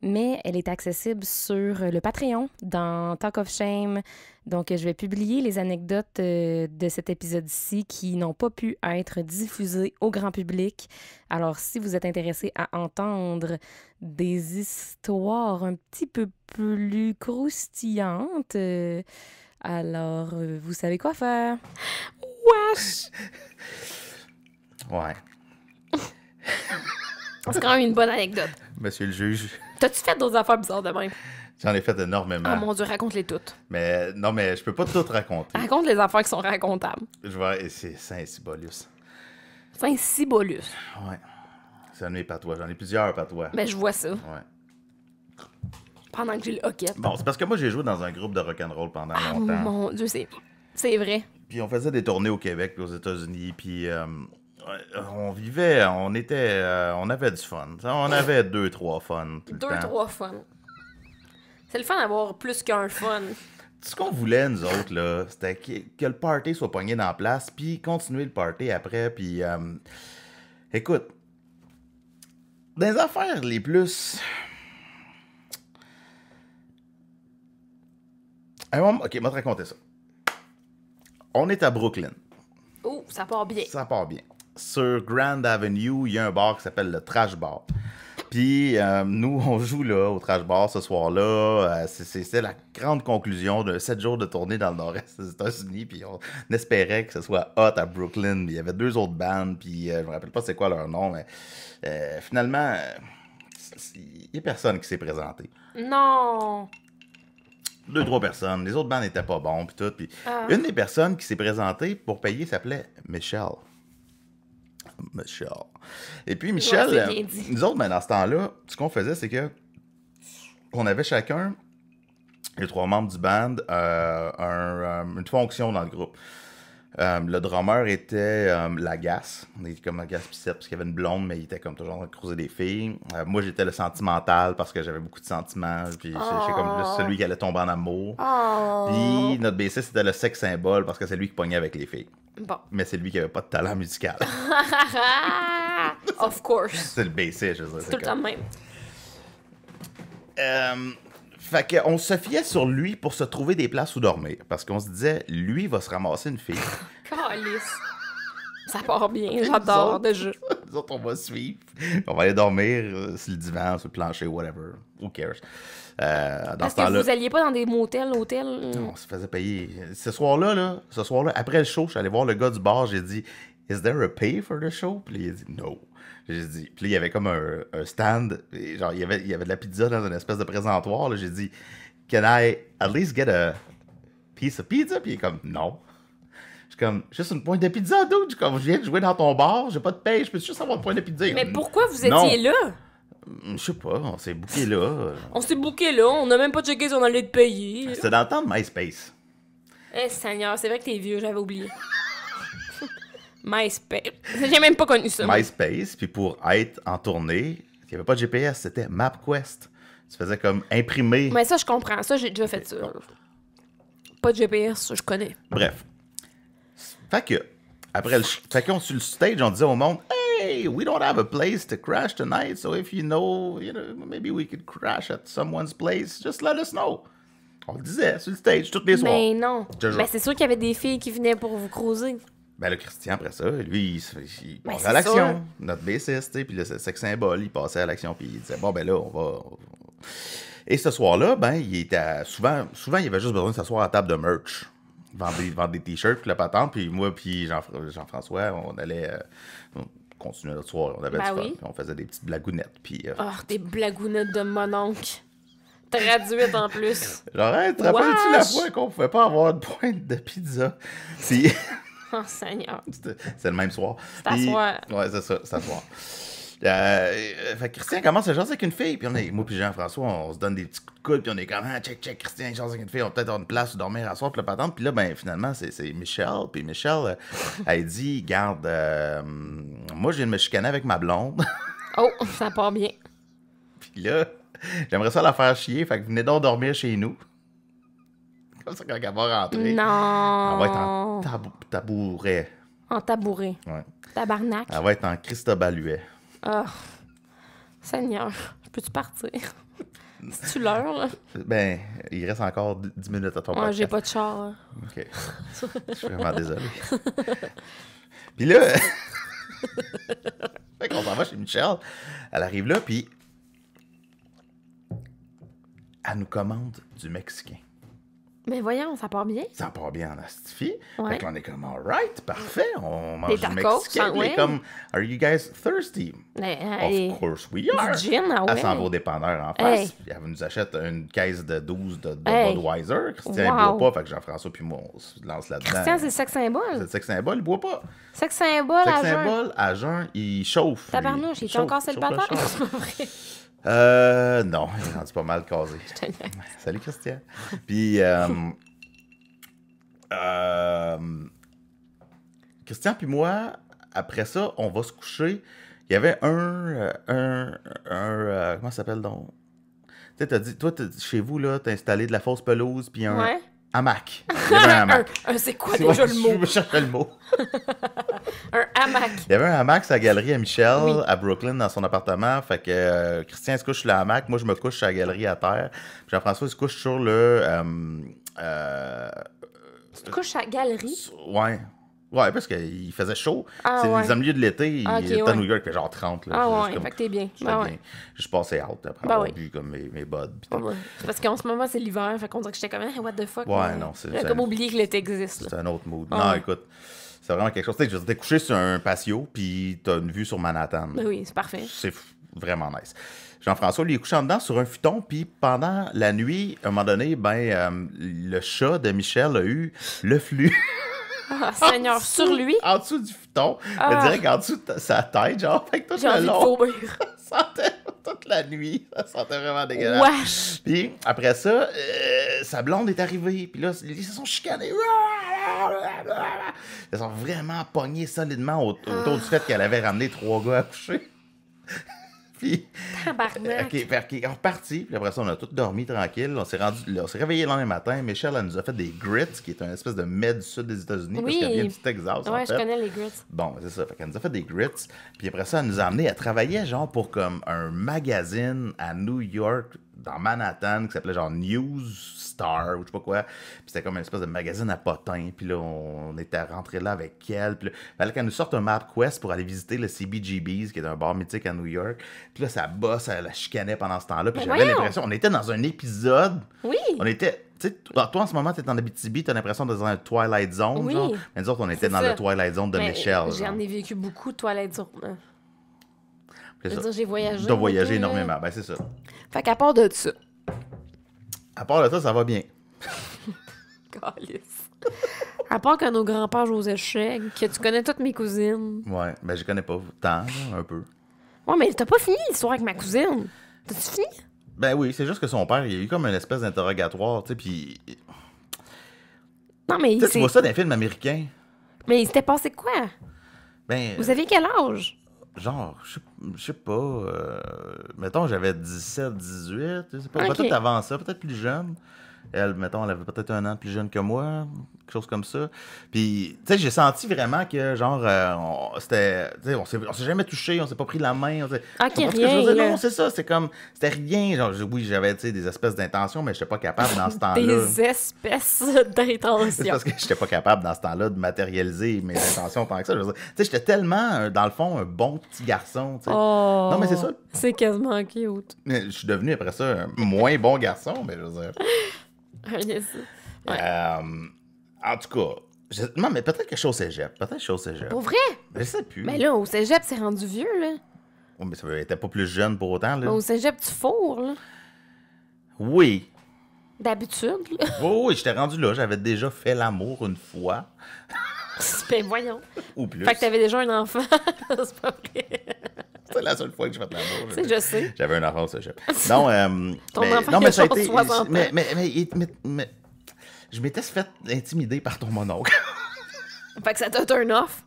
Mais elle est accessible sur le Patreon, dans Talk of Shame. Donc, je vais publier les anecdotes de cet épisode-ci qui n'ont pas pu être diffusées au grand public. Alors, si vous êtes intéressé à entendre des histoires un petit peu plus croustillantes, alors, vous savez quoi faire. Wesh! Ouais. C'est quand même une bonne anecdote. Monsieur le juge. T'as-tu fait d'autres affaires bizarres de même? J'en ai fait énormément. Oh mon Dieu, raconte-les toutes. Mais non, mais je peux pas tout raconter. Raconte les affaires qui sont racontables. Je vois, c'est Saint-Cybolus. Saint-Cybolus. Ouais. C'est un de mes patois. J'en ai plusieurs patois. Ben, je vois ça. Ouais. Pendant que j'ai le hockey. Bon, c'est parce que moi, j'ai joué dans un groupe de rock'n'roll pendant longtemps. Mon Dieu, c'est vrai. Puis on faisait des tournées au Québec puis aux États-Unis. Puis on vivait, on avait du fun. On avait 2-3 fun. 2-3 fun. C'est le fun d'avoir plus qu'un fun. Tout ce qu'on voulait, nous autres, là, c'était que le party soit pogné dans la place, puis continuer le party après, puis... écoute, dans les affaires les plus... OK, je vais te raconter ça. On est à Brooklyn. Oh, ça part bien. Ça part bien. Sur Grand Avenue, il y a un bar qui s'appelle le Trash Bar. Puis nous, on joue là au Trash Bar ce soir-là. C'était la grande conclusion de 7 jours de tournée dans le nord-est des États-Unis. Puis on espérait que ce soit hot à Brooklyn. Il y avait 2 autres bandes. Puis je me rappelle pas c'est quoi leur nom. Mais finalement, il n'y a personne qui s'est présenté. Non! 2-3 personnes. Les autres bandes n'étaient pas bons. Puis tout. Puis une des personnes qui s'est présentée pour payer s'appelait Michelle. Et puis Michel, ouais, nous autres, ben, dans ce temps-là, ce qu'on faisait, c'est que on avait chacun, les 3 membres du band, une fonction dans le groupe. Le drummer était l'agace. Il était comme agace pissette parce qu'il y avait une blonde, mais il était comme toujours en train de creuser des filles. Moi, j'étais le sentimental parce que j'avais beaucoup de sentiments. Puis j'étais comme celui qui allait tomber en amour. Puis notre bassiste, c'était le sex symbole parce que c'est lui qui pognait avec les filles. Bon. Mais c'est lui qui avait pas de talent musical. Of course. C'est le bassiste, je veux dire. C'est tout le temps le même. Fait qu'on se fiait sur lui pour se trouver des places où dormir. Parce qu'on se disait, lui va se ramasser une fille. Calice. Ça part bien, j'adore déjà. Nous autres, on va suivre. On va aller dormir sur le divan, sur le plancher, whatever. Who cares? Parce que vous alliez pas dans des motels, hôtels? Non, on se faisait payer. Ce soir-là, après le show, je suis allé voir le gars du bar, j'ai dit, is there a pay for the show? Puis il a dit, no. J'ai dit, puis là, il y avait comme un stand, et genre, il y avait de la pizza dans une espèce de présentoir. Là, j'ai dit, can I at least get a piece of pizza? Puis il est comme, non. Je suis comme, juste une pointe de pizza, dude. Je viens de jouer dans ton bar, j'ai pas de paye, je peux juste avoir une pointe de pizza. Mais pourquoi vous étiez là? Je sais pas, on s'est booké là. On s'est booké là, on a même pas checké si on allait te payer. C'était dans le temps de MySpace. Eh, Seigneur, c'est vrai que t'es vieux, j'avais oublié. MySpace. J'ai même pas connu ça. MySpace, puis pour être en tournée, il n'y avait pas de GPS, c'était MapQuest. Tu faisais comme imprimer. Mais ça, je comprends. Ça, j'ai déjà fait ça. Pas de GPS, ça, je connais. Bref. Fait que, fait qu'on sur le stage, on disait au monde, hey, we don't have a place to crash tonight, so if you know, maybe we could crash at someone's place, just let us know. On le disait sur le stage tous les soirs. Mais non. Mais c'est sûr qu'il y avait des filles qui venaient pour vous croiser. Ben, le Christian, après ça, lui, il passait à sûr. l'action. Notre bassiste, tu sais, puis le sex symbole, il passait à l'action, puis il disait, bon, ben là, on va... Et ce soir-là, ben, il était souvent, il avait juste besoin de s'asseoir à la table de merch. Vendre des t-shirts, puis la patente, puis moi, puis Jean-François, on allait continuait notre soir, on avait Ben du fun, oui. puis on faisait des petites blagounettes, puis... Oh, des blagounettes de mon oncle. Traduite en plus. Genre, hey, te rappelles-tu la Wesh! fois qu'on pouvait pas avoir de pointe de pizza? Si... Oh, Seigneur. C'est le même soir. C'est à soir. Ouais, c'est ça, c'est à soir. Fait que Christian commence à jaser avec une fille, puis moi puis Jean-François, on se donne des petits coups de coude, puis on est comme, ah, check, Christian, jase avec une fille, on va peut-être avoir une place où dormir à soir, puis la patente. Puis là, ben, finalement, c'est Michel, puis Michel, elle dit, garde, moi, je viens de me chicaner avec ma blonde. Oh, ça part bien. Puis là, j'aimerais ça la faire chier, fait que venez donc dormir chez nous. Comme ça, quand elle va rentrer, Non. elle va être en tabouret. En tabouret. Ouais. Tabarnak. Elle va être en Christobaluet. Oh. Suis-tu partir? C'est-tu l'heure, là? Ben, il reste encore 10 minutes à ton Ouais, podcast. j'ai pas de char. Là. OK. Je suis vraiment désolé. Puis là, fait qu'on s'en va chez Michel. Elle arrive là, puis elle nous commande du Mexicain. Mais voyons, ça part bien. Ça part bien en astifie. Ouais. Fait que là, on est comme, alright, parfait, on mange Des du tacos, Mexicain. ça, Puis elle est ouais. comme, are you guys thirsty? Hey, Of course we are. du gin, ah Elle s'en va ouais. au dépanneur en face. Hey. Puis elle nous achète une caisse de 12 de Hey. Budweiser. Christian, Wow. il boit pas. Fait que Jean-François puis moi, on se lance là-dedans. Christian, c'est sex C'est symbole. le sex symbole, il boit pas. Sex symbole Sex à jeun. symbole, à jeun, il chauffe. lui. Tabarnouche, il est chauffe, encore chauffe célibataire? le char. C'est pas vrai. Non, il est rendu pas mal casé. Je te niaise. Salut, Christian. Puis, Christian puis moi, après ça, on va se coucher. Il y avait comment ça s'appelle donc? Tu sais, t'as dit, toi, chez vous, là, t'as installé de la fausse pelouse puis un Ouais. hamac. Il y avait un hamac. C'est quoi déjà le mot? Je cherchais le mot. Un hamac. Il y avait un hamac à la galerie à Michel, Oui. à Brooklyn, dans son appartement. Fait que Christian se couche sur le hamac, moi je me couche sur la galerie à terre. Puis Jean-François se couche sur le... Tu te couches à la galerie? ouais. Ouais, parce qu'il faisait chaud. Ah, C'est ouais. les milieu de l'été, Ah, ok, il était à ouais. New York, il fait genre 30. Là. Ah J'étais ouais, juste comme- fait que t'es bien. j'étais Ben bien. ouais. Je passais out après Ben avoir oui. bu comme mes buds. pis tout. Ouais. C'est parce qu'en ce moment, c'est l'hiver, fait qu'on dirait que j'étais comme, hey, what the fuck? Ouais, mais non, c'est- J'ai comme oublié que l'été existe. C'est Là. un autre mood. Ah Non, ouais. écoute, c'est vraiment quelque chose. Tu sais, t'es couché sur un patio, puis t'as une vue sur Manhattan. Ben oui, c'est parfait. C'est vraiment nice. Jean-François, lui, est couché en dedans sur un futon, puis pendant la nuit, à un moment donné, le chat de Michel a eu le flux. Ah, Seigneur, sur lui, En dessous du futon, Ah. je dirais qu'en dessous de sa tête, genre, fait que tout j'ai le envie de long, vomir. ça sentait toute la nuit, ça sentait vraiment dégueulasse. Wesh! Puis après ça, sa blonde est arrivée, puis là, ils se sont chicanés. Ils sont vraiment pognés solidement autour du fait qu'elle avait ramené 3 gars à coucher. Puis, Tabarnak. OK, fait qu'ils sont repartis. Puis après ça, on a tous dormi tranquille. On s'est réveillés le lendemain matin. Michel, elle nous a fait des grits, qui est un espèce de mets du sud des États-Unis, parce Oui. qu'elle vient du Texas, en Ouais, fait. je connais les grits. Bon, c'est ça. Fait qu'elle nous a fait des grits. Puis après ça, elle nous a amenés. Elle travaillait genre pour comme un magazine à New York, dans Manhattan, qui s'appelait genre News Star ou je sais pas quoi. Puis c'était comme une espèce de magazine à potins. Puis là, on était rentrés là avec elle. Puis là, il fallait qu'elle nous sorte un MapQuest pour aller visiter le CBGB's, qui est un bar mythique à New York. Puis là, sa boss, elle la chicanait pendant ce temps-là. Puis Mais j'avais voyons! l'impression, on était dans un épisode. Oui. On était, tu sais, toi en ce moment, t'es en Abitibi, t'as l'impression d'être dans un Twilight Zone, Oui. genre. Mais nous autres, on était C'est dans ça. le Twilight Zone de Mais Michel. J'en genre. ai vécu beaucoup de toilettes sur. C'est Je veux ça. dire, j'ai voyagé. T'as voyagé beaucoup, là. énormément, ben c'est ça. Fait qu'à part de ça. À part de ça va bien. Calice. À part que nos grands-pères Joseph Chèque, que tu connais toutes mes cousines. Ouais, ben je connais pas tant, là, un peu. Ouais, mais t'as pas fini l'histoire avec ma cousine. T'as-tu fini? Ben oui, c'est juste que son père, il y a eu comme une espèce d'interrogatoire, tu sais, puis... Non, mais Tu sais, tu vois ça dans les films américains. Mais il s'était passé quoi? Ben, Vous aviez quel âge? genre, je sais pas, mettons, j'avais 17, 18, je sais pas, Ok. peut-être avant ça, peut-être plus jeune. Elle, mettons, elle avait peut-être 1 an de plus jeune que moi, quelque chose comme ça. Puis, tu sais, j'ai senti vraiment que, genre, c'était, tu sais, on s'est jamais touché, on s'est pas pris la main. Ok, Tu comprends ce que je rien, veux dire? là. Non, c'est ça, c'est comme, c'était rien. Genre, oui, j'avais, tu sais, des espèces d'intentions, mais j'étais pas capable dans ce temps-là. Des espèces C'est d'intentions. parce que j'étais pas capable dans ce temps-là de matérialiser mes intentions tant que ça. Je veux dire, tu sais, j'étais tellement, dans le fond, un bon petit garçon, tu sais. Oh, Non, mais c'est ça. C'est quasiment cute. Mais je suis devenu après ça un moins bon garçon, mais je veux dire. Ouais. En tout cas, Non, mais peut-être que je suis au cégep. Peut-être que je suis au cégep. Pour vrai? Je sais plus. Mais là, au cégep, c'est rendu vieux, là. Oh, mais ça était pas plus jeune pour autant, là. Au cégep, tu fourres, là. Oui. D'habitude, là. Oui, j'étais rendu là. J'avais déjà fait l'amour une fois. Ben voyons. Ou plus. Fait que t'avais déjà un enfant. C'est pas vrai. C'est la seule fois que j'ai fait l'amour. Tu sais, je sais. J'avais un enfant au cégep. Non, Ton mais, enfant, non, il mais a ça a genre été... 60 ans. Mais je m'étais fait intimider par ton mononcle. Fait que ça t'a turn off.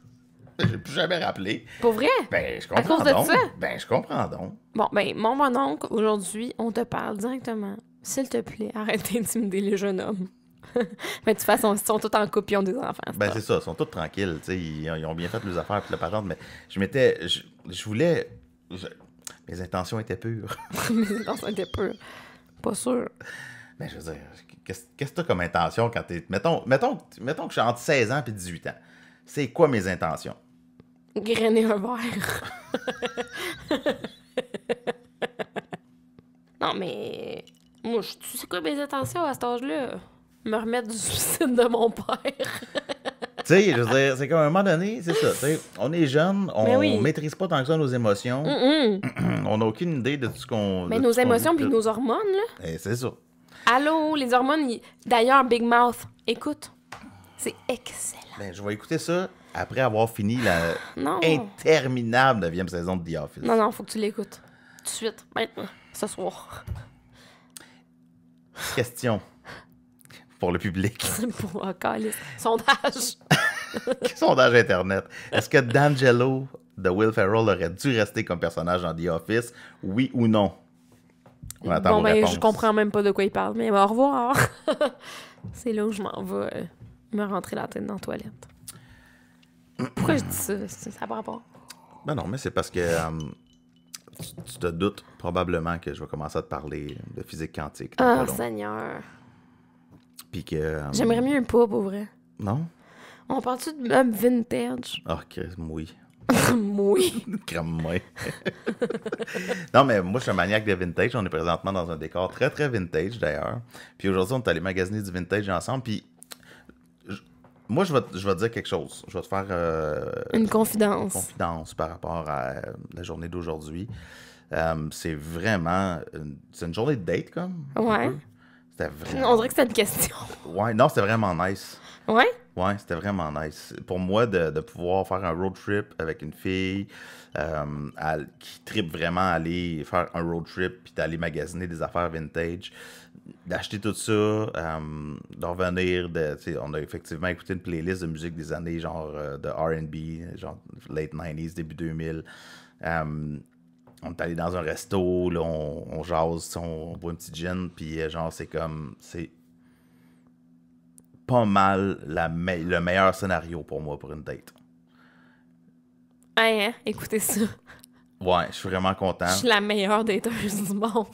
J'ai plus jamais rappelé. Pour vrai? Ben, je À comprends cause de donc. ça? Ben, je comprends donc. Bon, ben, mon mononcle, aujourd'hui, on te parle directement. S'il te plaît, arrête d'intimider les jeunes hommes. Mais de toute façon, ils sont tous en couple, ils ont des enfants. Ben, c'est ça. Ils sont tous tranquilles. Tu sais, ils ont bien fait leurs affaires puis la patente, mais je voulais... Mes intentions étaient pures. Mes intentions étaient pures. Pas sûr. Ben, je veux dire, qu'est-ce que t'as comme intention quand t'es... Mettons que je suis entre 16 ans et 18 ans. C'est quoi mes intentions? Grainer un verre. Non, mais... Moi, tu sais quoi mes intentions à cet âge-là? Me remettre du suicide de mon père. Tu sais, je veux dire, c'est comme à un moment donné, c'est ça. Tu sais, on est jeune, on oui. maîtrise pas tant que ça nos émotions. On n'a aucune idée de tout ce qu'on... Mais de nos tout ce qu'on émotions vit, puis tout. nos hormones, là. Eh, c'est ça. Allô, les hormones... D'ailleurs, Big Mouth, écoute. C'est excellent. Ben, je vais écouter ça après avoir fini la Non. interminable 9e saison de The Office. Non, faut que tu l'écoutes. Tout de suite, maintenant, ce soir. Question pour le public. Pour calice. Sondage. Sondage Internet. Est-ce que D'Angelo de Will Ferrell aurait dû rester comme personnage dans The Office? Oui ou non? On attend Bon, vos ben, réponses. je comprends même pas de quoi il parle, mais au revoir. C'est là où je m'en vais me rentrer la tête dans la toilette. Pourquoi je dis ça? Ça n'a pas rapport. Ben non, mais c'est parce que tu te doutes probablement que je vais commencer à te parler de physique quantique. dans Ah, pas long. Seigneur. Puis que... J'aimerais mieux pas, pour vrai. Non? On parle-tu de meubles vintage? Ah, Chris, oui. Oui. Crème-moi. Non, mais moi, je suis un maniaque de vintage. On est présentement dans un décor très, très vintage, d'ailleurs. Puis aujourd'hui, on est allé magasiner du vintage ensemble. Puis moi, je vais te dire quelque chose. Je vais te faire Une confidence. confidence par rapport à la journée d'aujourd'hui. C'est vraiment... c'est une journée de date, comme. un Ouais. peu. C'était vraiment... On dirait que c'était une question. Ouais, non, c'était vraiment nice. Ouais? Ouais, c'était vraiment nice. Pour moi, de pouvoir faire un road trip avec une fille qui trippe vraiment à aller faire un road trip puis d'aller magasiner des affaires vintage, d'acheter tout ça, de revenir, on a effectivement écouté une playlist de musique des années genre de R&B, genre late 90s, début 2000. On est allé dans un resto, là, on jase, on boit un petit gin, puis genre, c'est pas mal le meilleur scénario pour moi pour une date. Hein, écoutez ça. Ouais, je suis vraiment content. Je suis la meilleure dateuse du monde.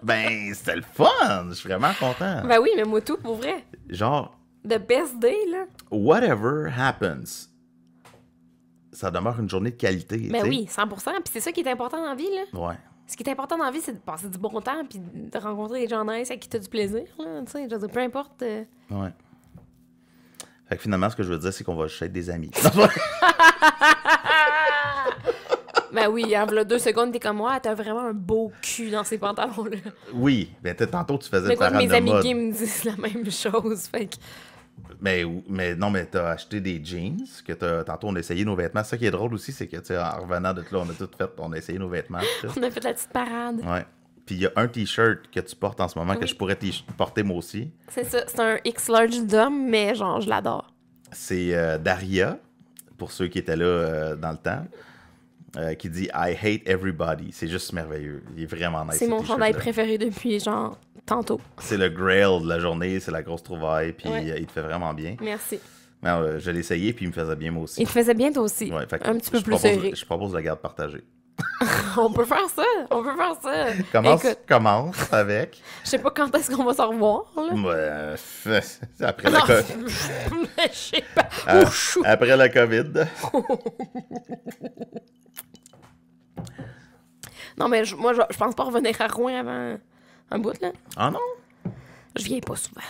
Ben, c'était le fun! Je suis vraiment content. Ben oui, mais moi tout, pour vrai. Genre, The best day, là. whatever happens, ça demeure une journée de qualité. Ben tu sais. oui, 100%. Puis c'est ça qui est important dans la vie, là. Ouais. Ce qui est important dans la vie, c'est de passer du bon temps puis de rencontrer des gens nice avec qui t'as du plaisir, là. Tu sais, je veux dire, peu importe. Ouais. Fait que finalement, ce que je veux dire, c'est qu'on va juste être des amis. Ben oui, en v'là 2 secondes, t'es comme moi, t'as vraiment un beau cul dans ces pantalons-là. Oui, ben tantôt, tu faisais Mais le quoi, parade mes de amis mode. gays me disent la même chose, fait que... Mais non, mais t'as acheté des jeans, tantôt on a essayé nos vêtements. Ça qui est drôle aussi, c'est que, tu sais, en revenant de là, on a essayé nos vêtements. tout ça. On a fait la petite parade. Ouais. Puis il y a un t-shirt que tu portes en ce moment que Oui. je pourrais porter moi aussi. C'est ça, c'est un X-large d'homme, mais genre, je l'adore. C'est Daria, pour ceux qui étaient là dans le temps, qui dit « I hate everybody ». C'est juste merveilleux. Il est vraiment nice. C'est ce mon t-shirt-là. chandail préféré depuis, genre, tantôt. C'est le grail de la journée, c'est la grosse trouvaille, puis Ouais. il te fait vraiment bien. Merci. Non, je l'ai essayé, puis il me faisait bien moi aussi. Il te faisait bien, toi aussi. Ouais, fait que Un petit peu je plus propose- serré. Je propose la garde partagée. On peut faire ça, on peut faire ça. Écoute, Commence avec. je sais pas quand est-ce qu'on va se revoir, là. Après, Non, la mais je sais pas. après la COVID. Non, mais moi, je pense pas revenir à Rouen avant un bout, là. Ah non? Je viens pas souvent.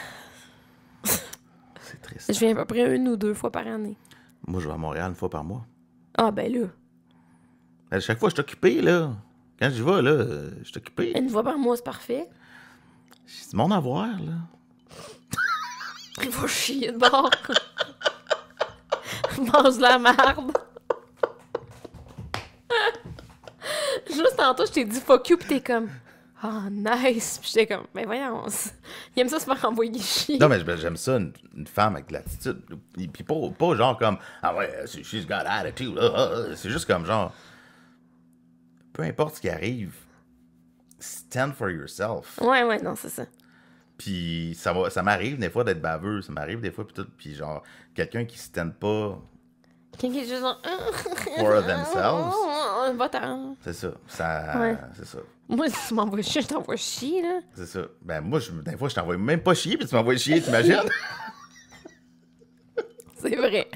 c'est triste. Je viens à peu près 1 ou 2 fois par année. Moi, je vais à Montréal 1 fois par mois. Ah, ben là. À chaque fois, je suis occupé, là. Quand j'y vais, là, je suis occupé. 1 fois par mois, c'est parfait. C'est mon avoir, là. Il va chier de bord. Mange la merde. Juste tantôt, je t'ai dit fuck you, pis t'es comme, ah, nice. Pis j'étais comme, ben voyons. Il aime ça se faire envoyer chier. Non, mais j'aime ça, une femme avec de l'attitude. Puis pas genre comme, ah ouais, she's got attitude. C'est juste comme genre, peu importe ce qui arrive, stand for yourself. Ouais, non, c'est ça. Puis ça m'arrive des fois d'être baveux, ça m'arrive des fois, puis tout. Puis genre, quelqu'un qui stand pas Quelqu'un qui est juste genre, for themselves. Va-t'en. C'est ça. Ouais. C'est ça. Moi, si tu m'envoies chier, je t'envoie chier, là. C'est ça. Ben, moi, des fois, je t'envoie même pas chier, puis tu m'envoies chier, t'imagines? C'est vrai.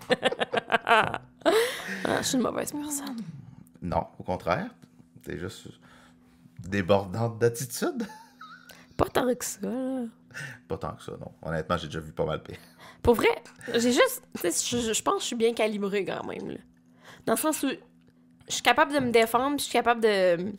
Je suis une mauvaise personne. Non, au contraire. T'es juste débordante d'attitude. Pas tant que ça, là. Pas tant que ça, non. Honnêtement, j'ai déjà vu pas mal pire. Pour vrai, j'ai juste... Tu sais, je pense que je suis bien calibrée quand même, là. Dans le sens où je suis capable de me défendre, puis je suis capable de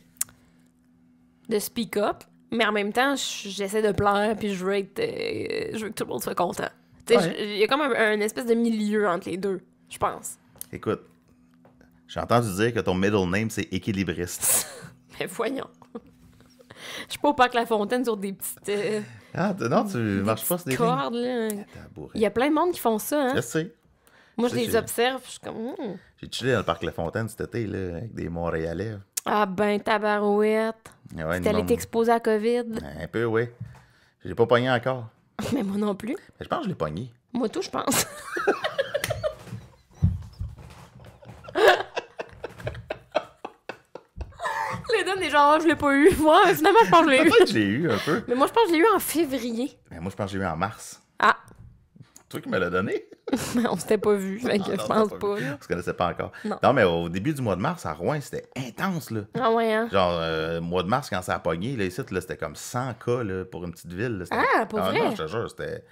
speak up, mais en même temps, j'essaie de plaire, puis je veux que tout le monde soit content. Tu sais, Ouais. il y a comme un espèce de milieu entre les deux, je pense. Écoute, j'ai entendu dire que ton middle name, c'est équilibriste. Mais voyons. Je suis pas au parc La Fontaine sur des petites Ah, non, tu marches pas sur des lignes? cordes, là. Tabouré. Il y a plein de monde qui font ça, hein. Je sais. Moi, Ça, je les j'ai- observe, je suis comme... J'ai chillé dans le parc La Fontaine cet été, là, avec des Montréalais. Ah ben, tabarouette. Ah ouais, T'es allé non. t'exposer à la COVID. Un peu, oui. Je l'ai pas pogné encore. Mais moi non plus. Mais je pense que je l'ai pogné. Moi tout, je pense. Les donnes des gens, je l'ai pas eu. Moi, finalement, je pense que je l'ai eu. Peut-être que je l'ai eu un peu. Mais moi, je pense que je l'ai eu en février. Mais moi, je pense que je l'ai eu en mars. Ah, Toi qui me l'as donné? mais on s'était pas vu, fait que Ah, je non, pense t'as pas. vu. Là. On se connaissait pas encore. Non. Mais au début du mois de mars, à Rouen, c'était intense, là. Ah ouais, hein? Genre, mois de mars, quand ça a pogné, là, ici, là, c'était comme 100 cas, là, pour une petite ville. Là, c'était- Ah, pour vrai? Non, je te jure, c'était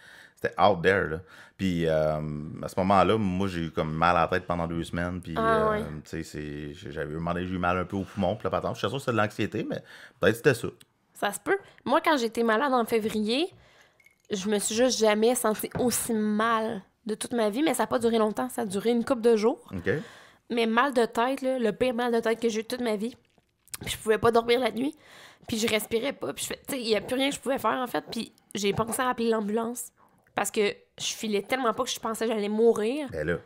out there, là. Puis, à ce moment-là, moi, j'ai eu comme mal à la tête pendant 2 semaines. Puis, Ah, ouais. tu sais, j'ai eu mal un peu au poumon, puis la patente. Je suis sûr que c'était de l'anxiété, mais peut-être que c'était ça. Ça se peut. Moi, quand j'étais malade en février, je me suis juste jamais sentie aussi mal de toute ma vie, mais ça n'a pas duré longtemps. Ça a duré une couple de jours. OK? Mais mal de tête, là, le pire mal de tête que j'ai eu toute ma vie. Puis je pouvais pas dormir la nuit. Puis je respirais pas. Puis je fais, tu sais, il y a plus rien que je pouvais faire, en fait. Puis j'ai pensé à appeler l'ambulance. Parce que je filais tellement pas que je pensais que j'allais mourir. Ben là.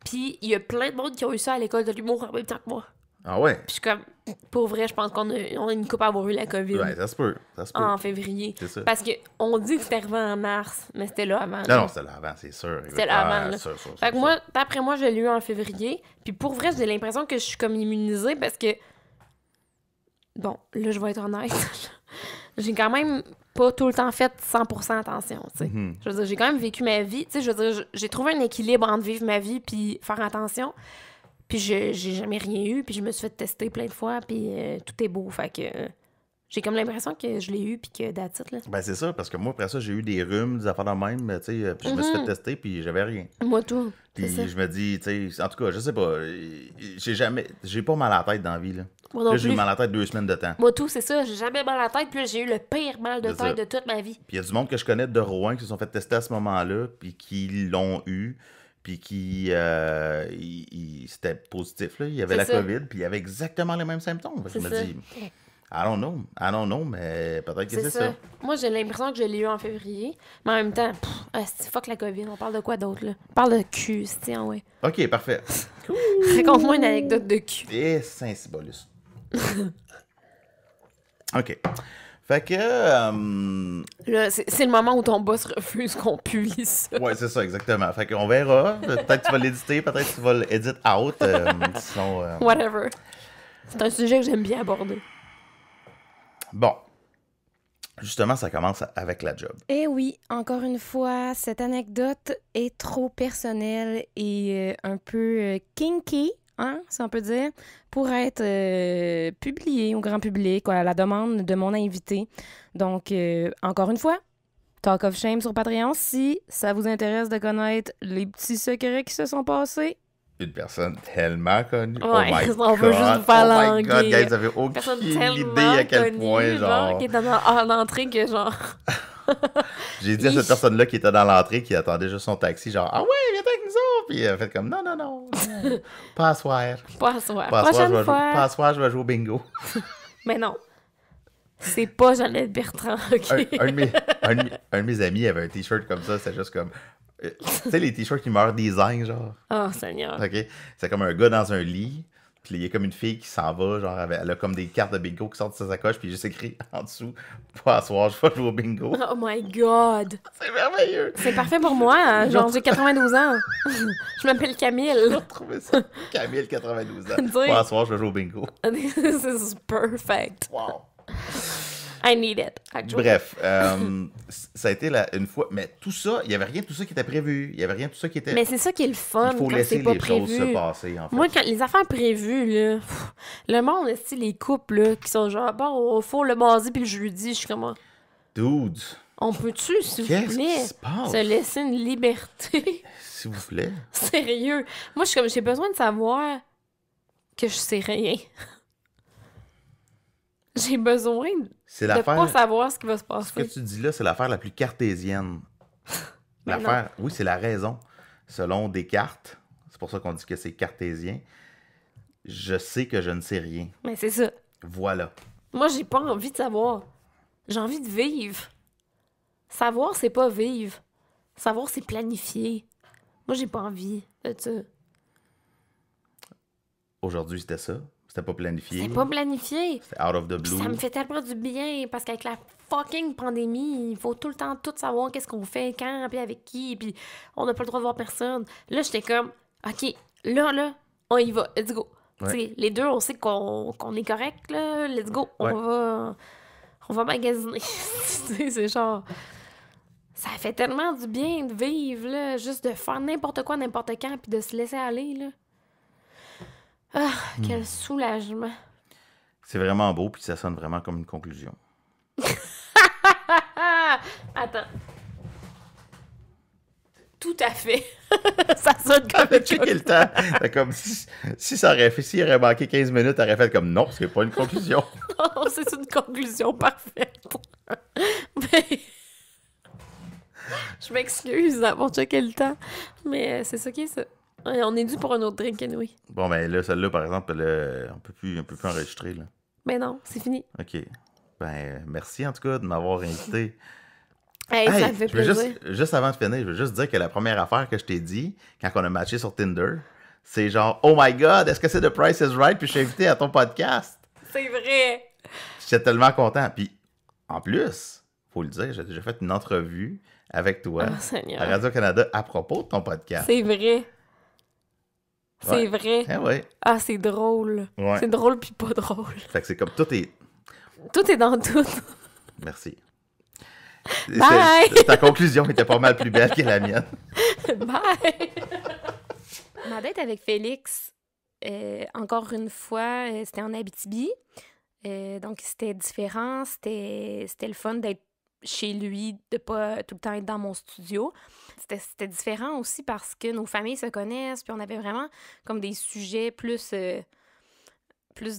Puis il y a plein de monde qui ont eu ça à l'école de l'humour en même temps que moi. Ah ouais? Puis je suis comme, pour vrai, je pense qu'on a une coupe à avoir eu la COVID Ouais, ça se peut. Ça se peut. en février. C'est ça. Parce que on dit que c'était arrivé en mars, mais c'était là avant. Non, non, c'était là avant, c'est sûr. C'était là avant, là. Sûr. Fait que moi, d'après moi, je l'ai eu en février. Puis pour vrai, j'ai l'impression que je suis comme immunisée parce que... Bon, là, je vais être honnête. J'ai quand même pas tout le temps fait 100% attention, tu sais. Mhm. Je veux dire, j'ai quand même vécu ma vie. Tu sais, je veux dire, j'ai trouvé un équilibre entre vivre ma vie puis faire attention. Puis j'ai jamais rien eu. Puis je me suis fait tester plein de fois. Puis tout est beau. Fait que j'ai comme l'impression que je l'ai eu puis que that's it, là. Ben c'est ça, parce que moi, après ça, j'ai eu des rhumes, des affaires de même, tu sais, puis je me suis fait tester, puis j'avais rien. Moi, tout. C'est Puis ça. je me dis, tu sais, en tout cas, je sais pas, j'ai pas mal à la tête dans la vie, là. Moi non Là, j'ai eu plus. mal à la tête 2 semaines de temps. Moi, tout, c'est ça. J'ai jamais mal à la tête. Puis là, j'ai eu le pire mal de C'est ça. tête de toute ma vie. Puis il y a du monde que je connais de Rouen qui se sont fait tester à ce moment-là, puis qui l'ont eu, puis qui c'était positif, là. Il y avait C'est la ça. COVID, puis il y avait exactement les mêmes symptômes. Fait que je C'est me ça. dis, I don't know, mais peut-être que C'est c'est ça. ça. Moi, j'ai l'impression que je l'ai eu en février. Mais en même temps, fuck la COVID. On parle de quoi d'autre, là? On parle de cul, tiens, ouais. OK, parfait. Raconte-moi une anecdote de cul. Et Saint-Cybolus. OK. Fait que... Là, c'est le moment où ton boss refuse qu'on publie ça. ouais, c'est ça, exactement. Fait qu'on verra. Peut-être que tu vas l'éditer, peut-être que tu vas l'edit out. Sinon, Whatever. C'est un sujet que j'aime bien aborder. bon. Justement, ça commence avec la job. Eh oui, encore une fois, cette anecdote est trop personnelle et un peu kinky, hein, si on peut dire, pour être publiée au grand public, à la demande de mon invité. Donc, encore une fois, Talk of Shame sur Patreon si ça vous intéresse de connaître les petits secrets qui se sont passés. Une personne tellement connue. Ouais, oh my on God. veut juste vous faire Oh my God, languir. guys, vous avez aucune Personne idée tellement à quel connue, point, genre... qui est en entrée que genre... J'ai dit à cette personne-là qui était dans l'entrée, qui attendait juste son taxi, genre, ah ouais, viens avec nous autres. Puis elle a fait comme, non. Pas à soir. Pas à soir. Pas à soir, Prochaine je vais jouer- fois. pas à soir, je vais jouer au bingo. Mais non. C'est pas Jeannette Bertrand, OK? un de mes amis avait un t-shirt comme ça, c'est juste comme. Tu sais, les t-shirts qui meurent design, genre. Oh, Seigneur. OK? C'est comme un gars dans un lit, puis il y a comme une fille qui s'en va, genre, elle a comme des cartes de bingo qui sortent de sa sacoche, puis juste écrit en dessous, pas à soir, je vais jouer au bingo. Oh my God. C'est merveilleux! C'est parfait pour moi. Hein? Genre, j'ai 92 ans. Je m'appelle Camille. J'ai retrouvé ça. Camille, 92 ans. Dire- Pas à soir, je vais jouer au bingo. This is perfect. Wow! I need it, actually. Bref, ça a été une fois. Mais tout ça, il n'y avait rien de tout ça qui était prévu. Il n'y avait rien de tout ça qui était. Mais c'est ça qui est le fun Il faut quand laisser c'est pas les choses se prévu. passer, en fait. Moi, quand les affaires prévues, là, le monde, les couples là, qui sont genre, bon, il faut le mardi puis le jeudi, je suis comme, Dude, on peut-tu, s'il vous qu'est-ce qui plaît, se passe? se laisser une liberté? S'il vous plaît. Sérieux. Moi, je suis comme, j'ai besoin de savoir que je sais rien. J'ai besoin C'est de l'affaire. pas savoir ce qui va se Ce que passer. tu dis là, c'est l'affaire la plus cartésienne. Mais L'affaire, oui, c'est la raison. Selon Descartes, c'est pour ça qu'on dit que c'est cartésien. Je sais que je ne sais rien. Mais c'est ça. Voilà. Moi, j'ai pas envie de savoir. J'ai envie de vivre. Savoir, c'est pas vivre. Savoir, c'est planifier. Moi, j'ai pas envie de ça. Aujourd'hui, c'était ça. C'était pas planifié. C'est pas planifié. C'était out of the Puis blue. ça me fait tellement du bien parce qu'avec la fucking pandémie, il faut tout le temps tout savoir qu'est-ce qu'on fait, quand, puis avec qui, puis on n'a pas le droit de voir personne. Là, j'étais comme, OK, là, on y va, let's go. Ouais. T'sais, les deux, on sait qu'on est correct, là, let's go. Ouais. On va magasiner. T'sais, c'est genre... Ça fait tellement du bien de vivre, là, juste de faire n'importe quoi, n'importe quand, puis de se laisser aller, là. Ah, quel soulagement. C'est vraiment beau, puis ça sonne vraiment comme une conclusion. Attends. Tout à fait. Ça sonne comme T'avais une checké le temps. Fait comme si ça aurait fait, s'il aurait manqué 15 minutes, t'aurais fait comme non, c'est pas une conclusion. Non, c'est une conclusion parfaite. Mais... Je m'excuse d'avoir checké le temps. Mais c'est ça qui est ça. Ouais, on est dû pour un autre drink, anyway. Bon, ben là, celle-là, par exemple, on peut plus enregistrer, là. Mais non, c'est fini. OK. Ben, merci en tout cas de m'avoir invité. Hey, ça me fait je veux plaisir. juste avant de finir, je veux juste dire que la première affaire que je t'ai dit, quand on a matché sur Tinder, c'est genre, oh my God, est-ce que c'est The Price is Right? Puis je suis invité à ton podcast. C'est vrai. J'étais tellement content. Puis, en plus, faut le dire, j'ai déjà fait une entrevue avec toi Oh, Seigneur. à Radio-Canada à propos de ton podcast. C'est vrai. C'est Ouais. vrai. Eh ouais. Ah, c'est drôle. Ouais. C'est drôle puis pas drôle. Fait que c'est comme tout est... Tout est dans tout. Merci. Bye! Ta conclusion était pas mal plus belle que la mienne. Bye! Ma date avec Félix, encore une fois, c'était en Abitibi. Donc, c'était différent. C'était le fun d'être chez lui, de pas tout le temps être dans mon studio. C'était différent aussi parce que nos familles se connaissent, puis on avait vraiment comme des sujets plus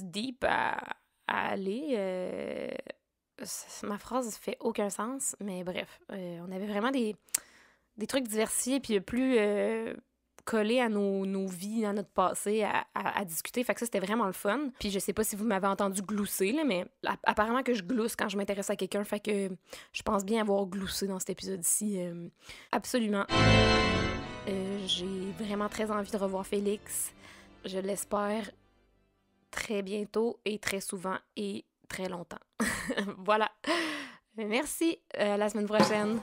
deep à aller. Ma phrase fait aucun sens, mais bref, on avait vraiment des trucs diversifiés puis plus collés à nos vies, à notre passé, à discuter. Fait que ça, c'était vraiment le fun. Puis je sais pas si vous m'avez entendu glousser, là, mais apparemment que je glousse quand je m'intéresse à quelqu'un. Fait que je pense bien avoir gloussé dans cet épisode-ci. Absolument. J'ai vraiment très envie de revoir Félix. Je l'espère très bientôt et très souvent et très longtemps. Voilà. Merci. À la semaine prochaine.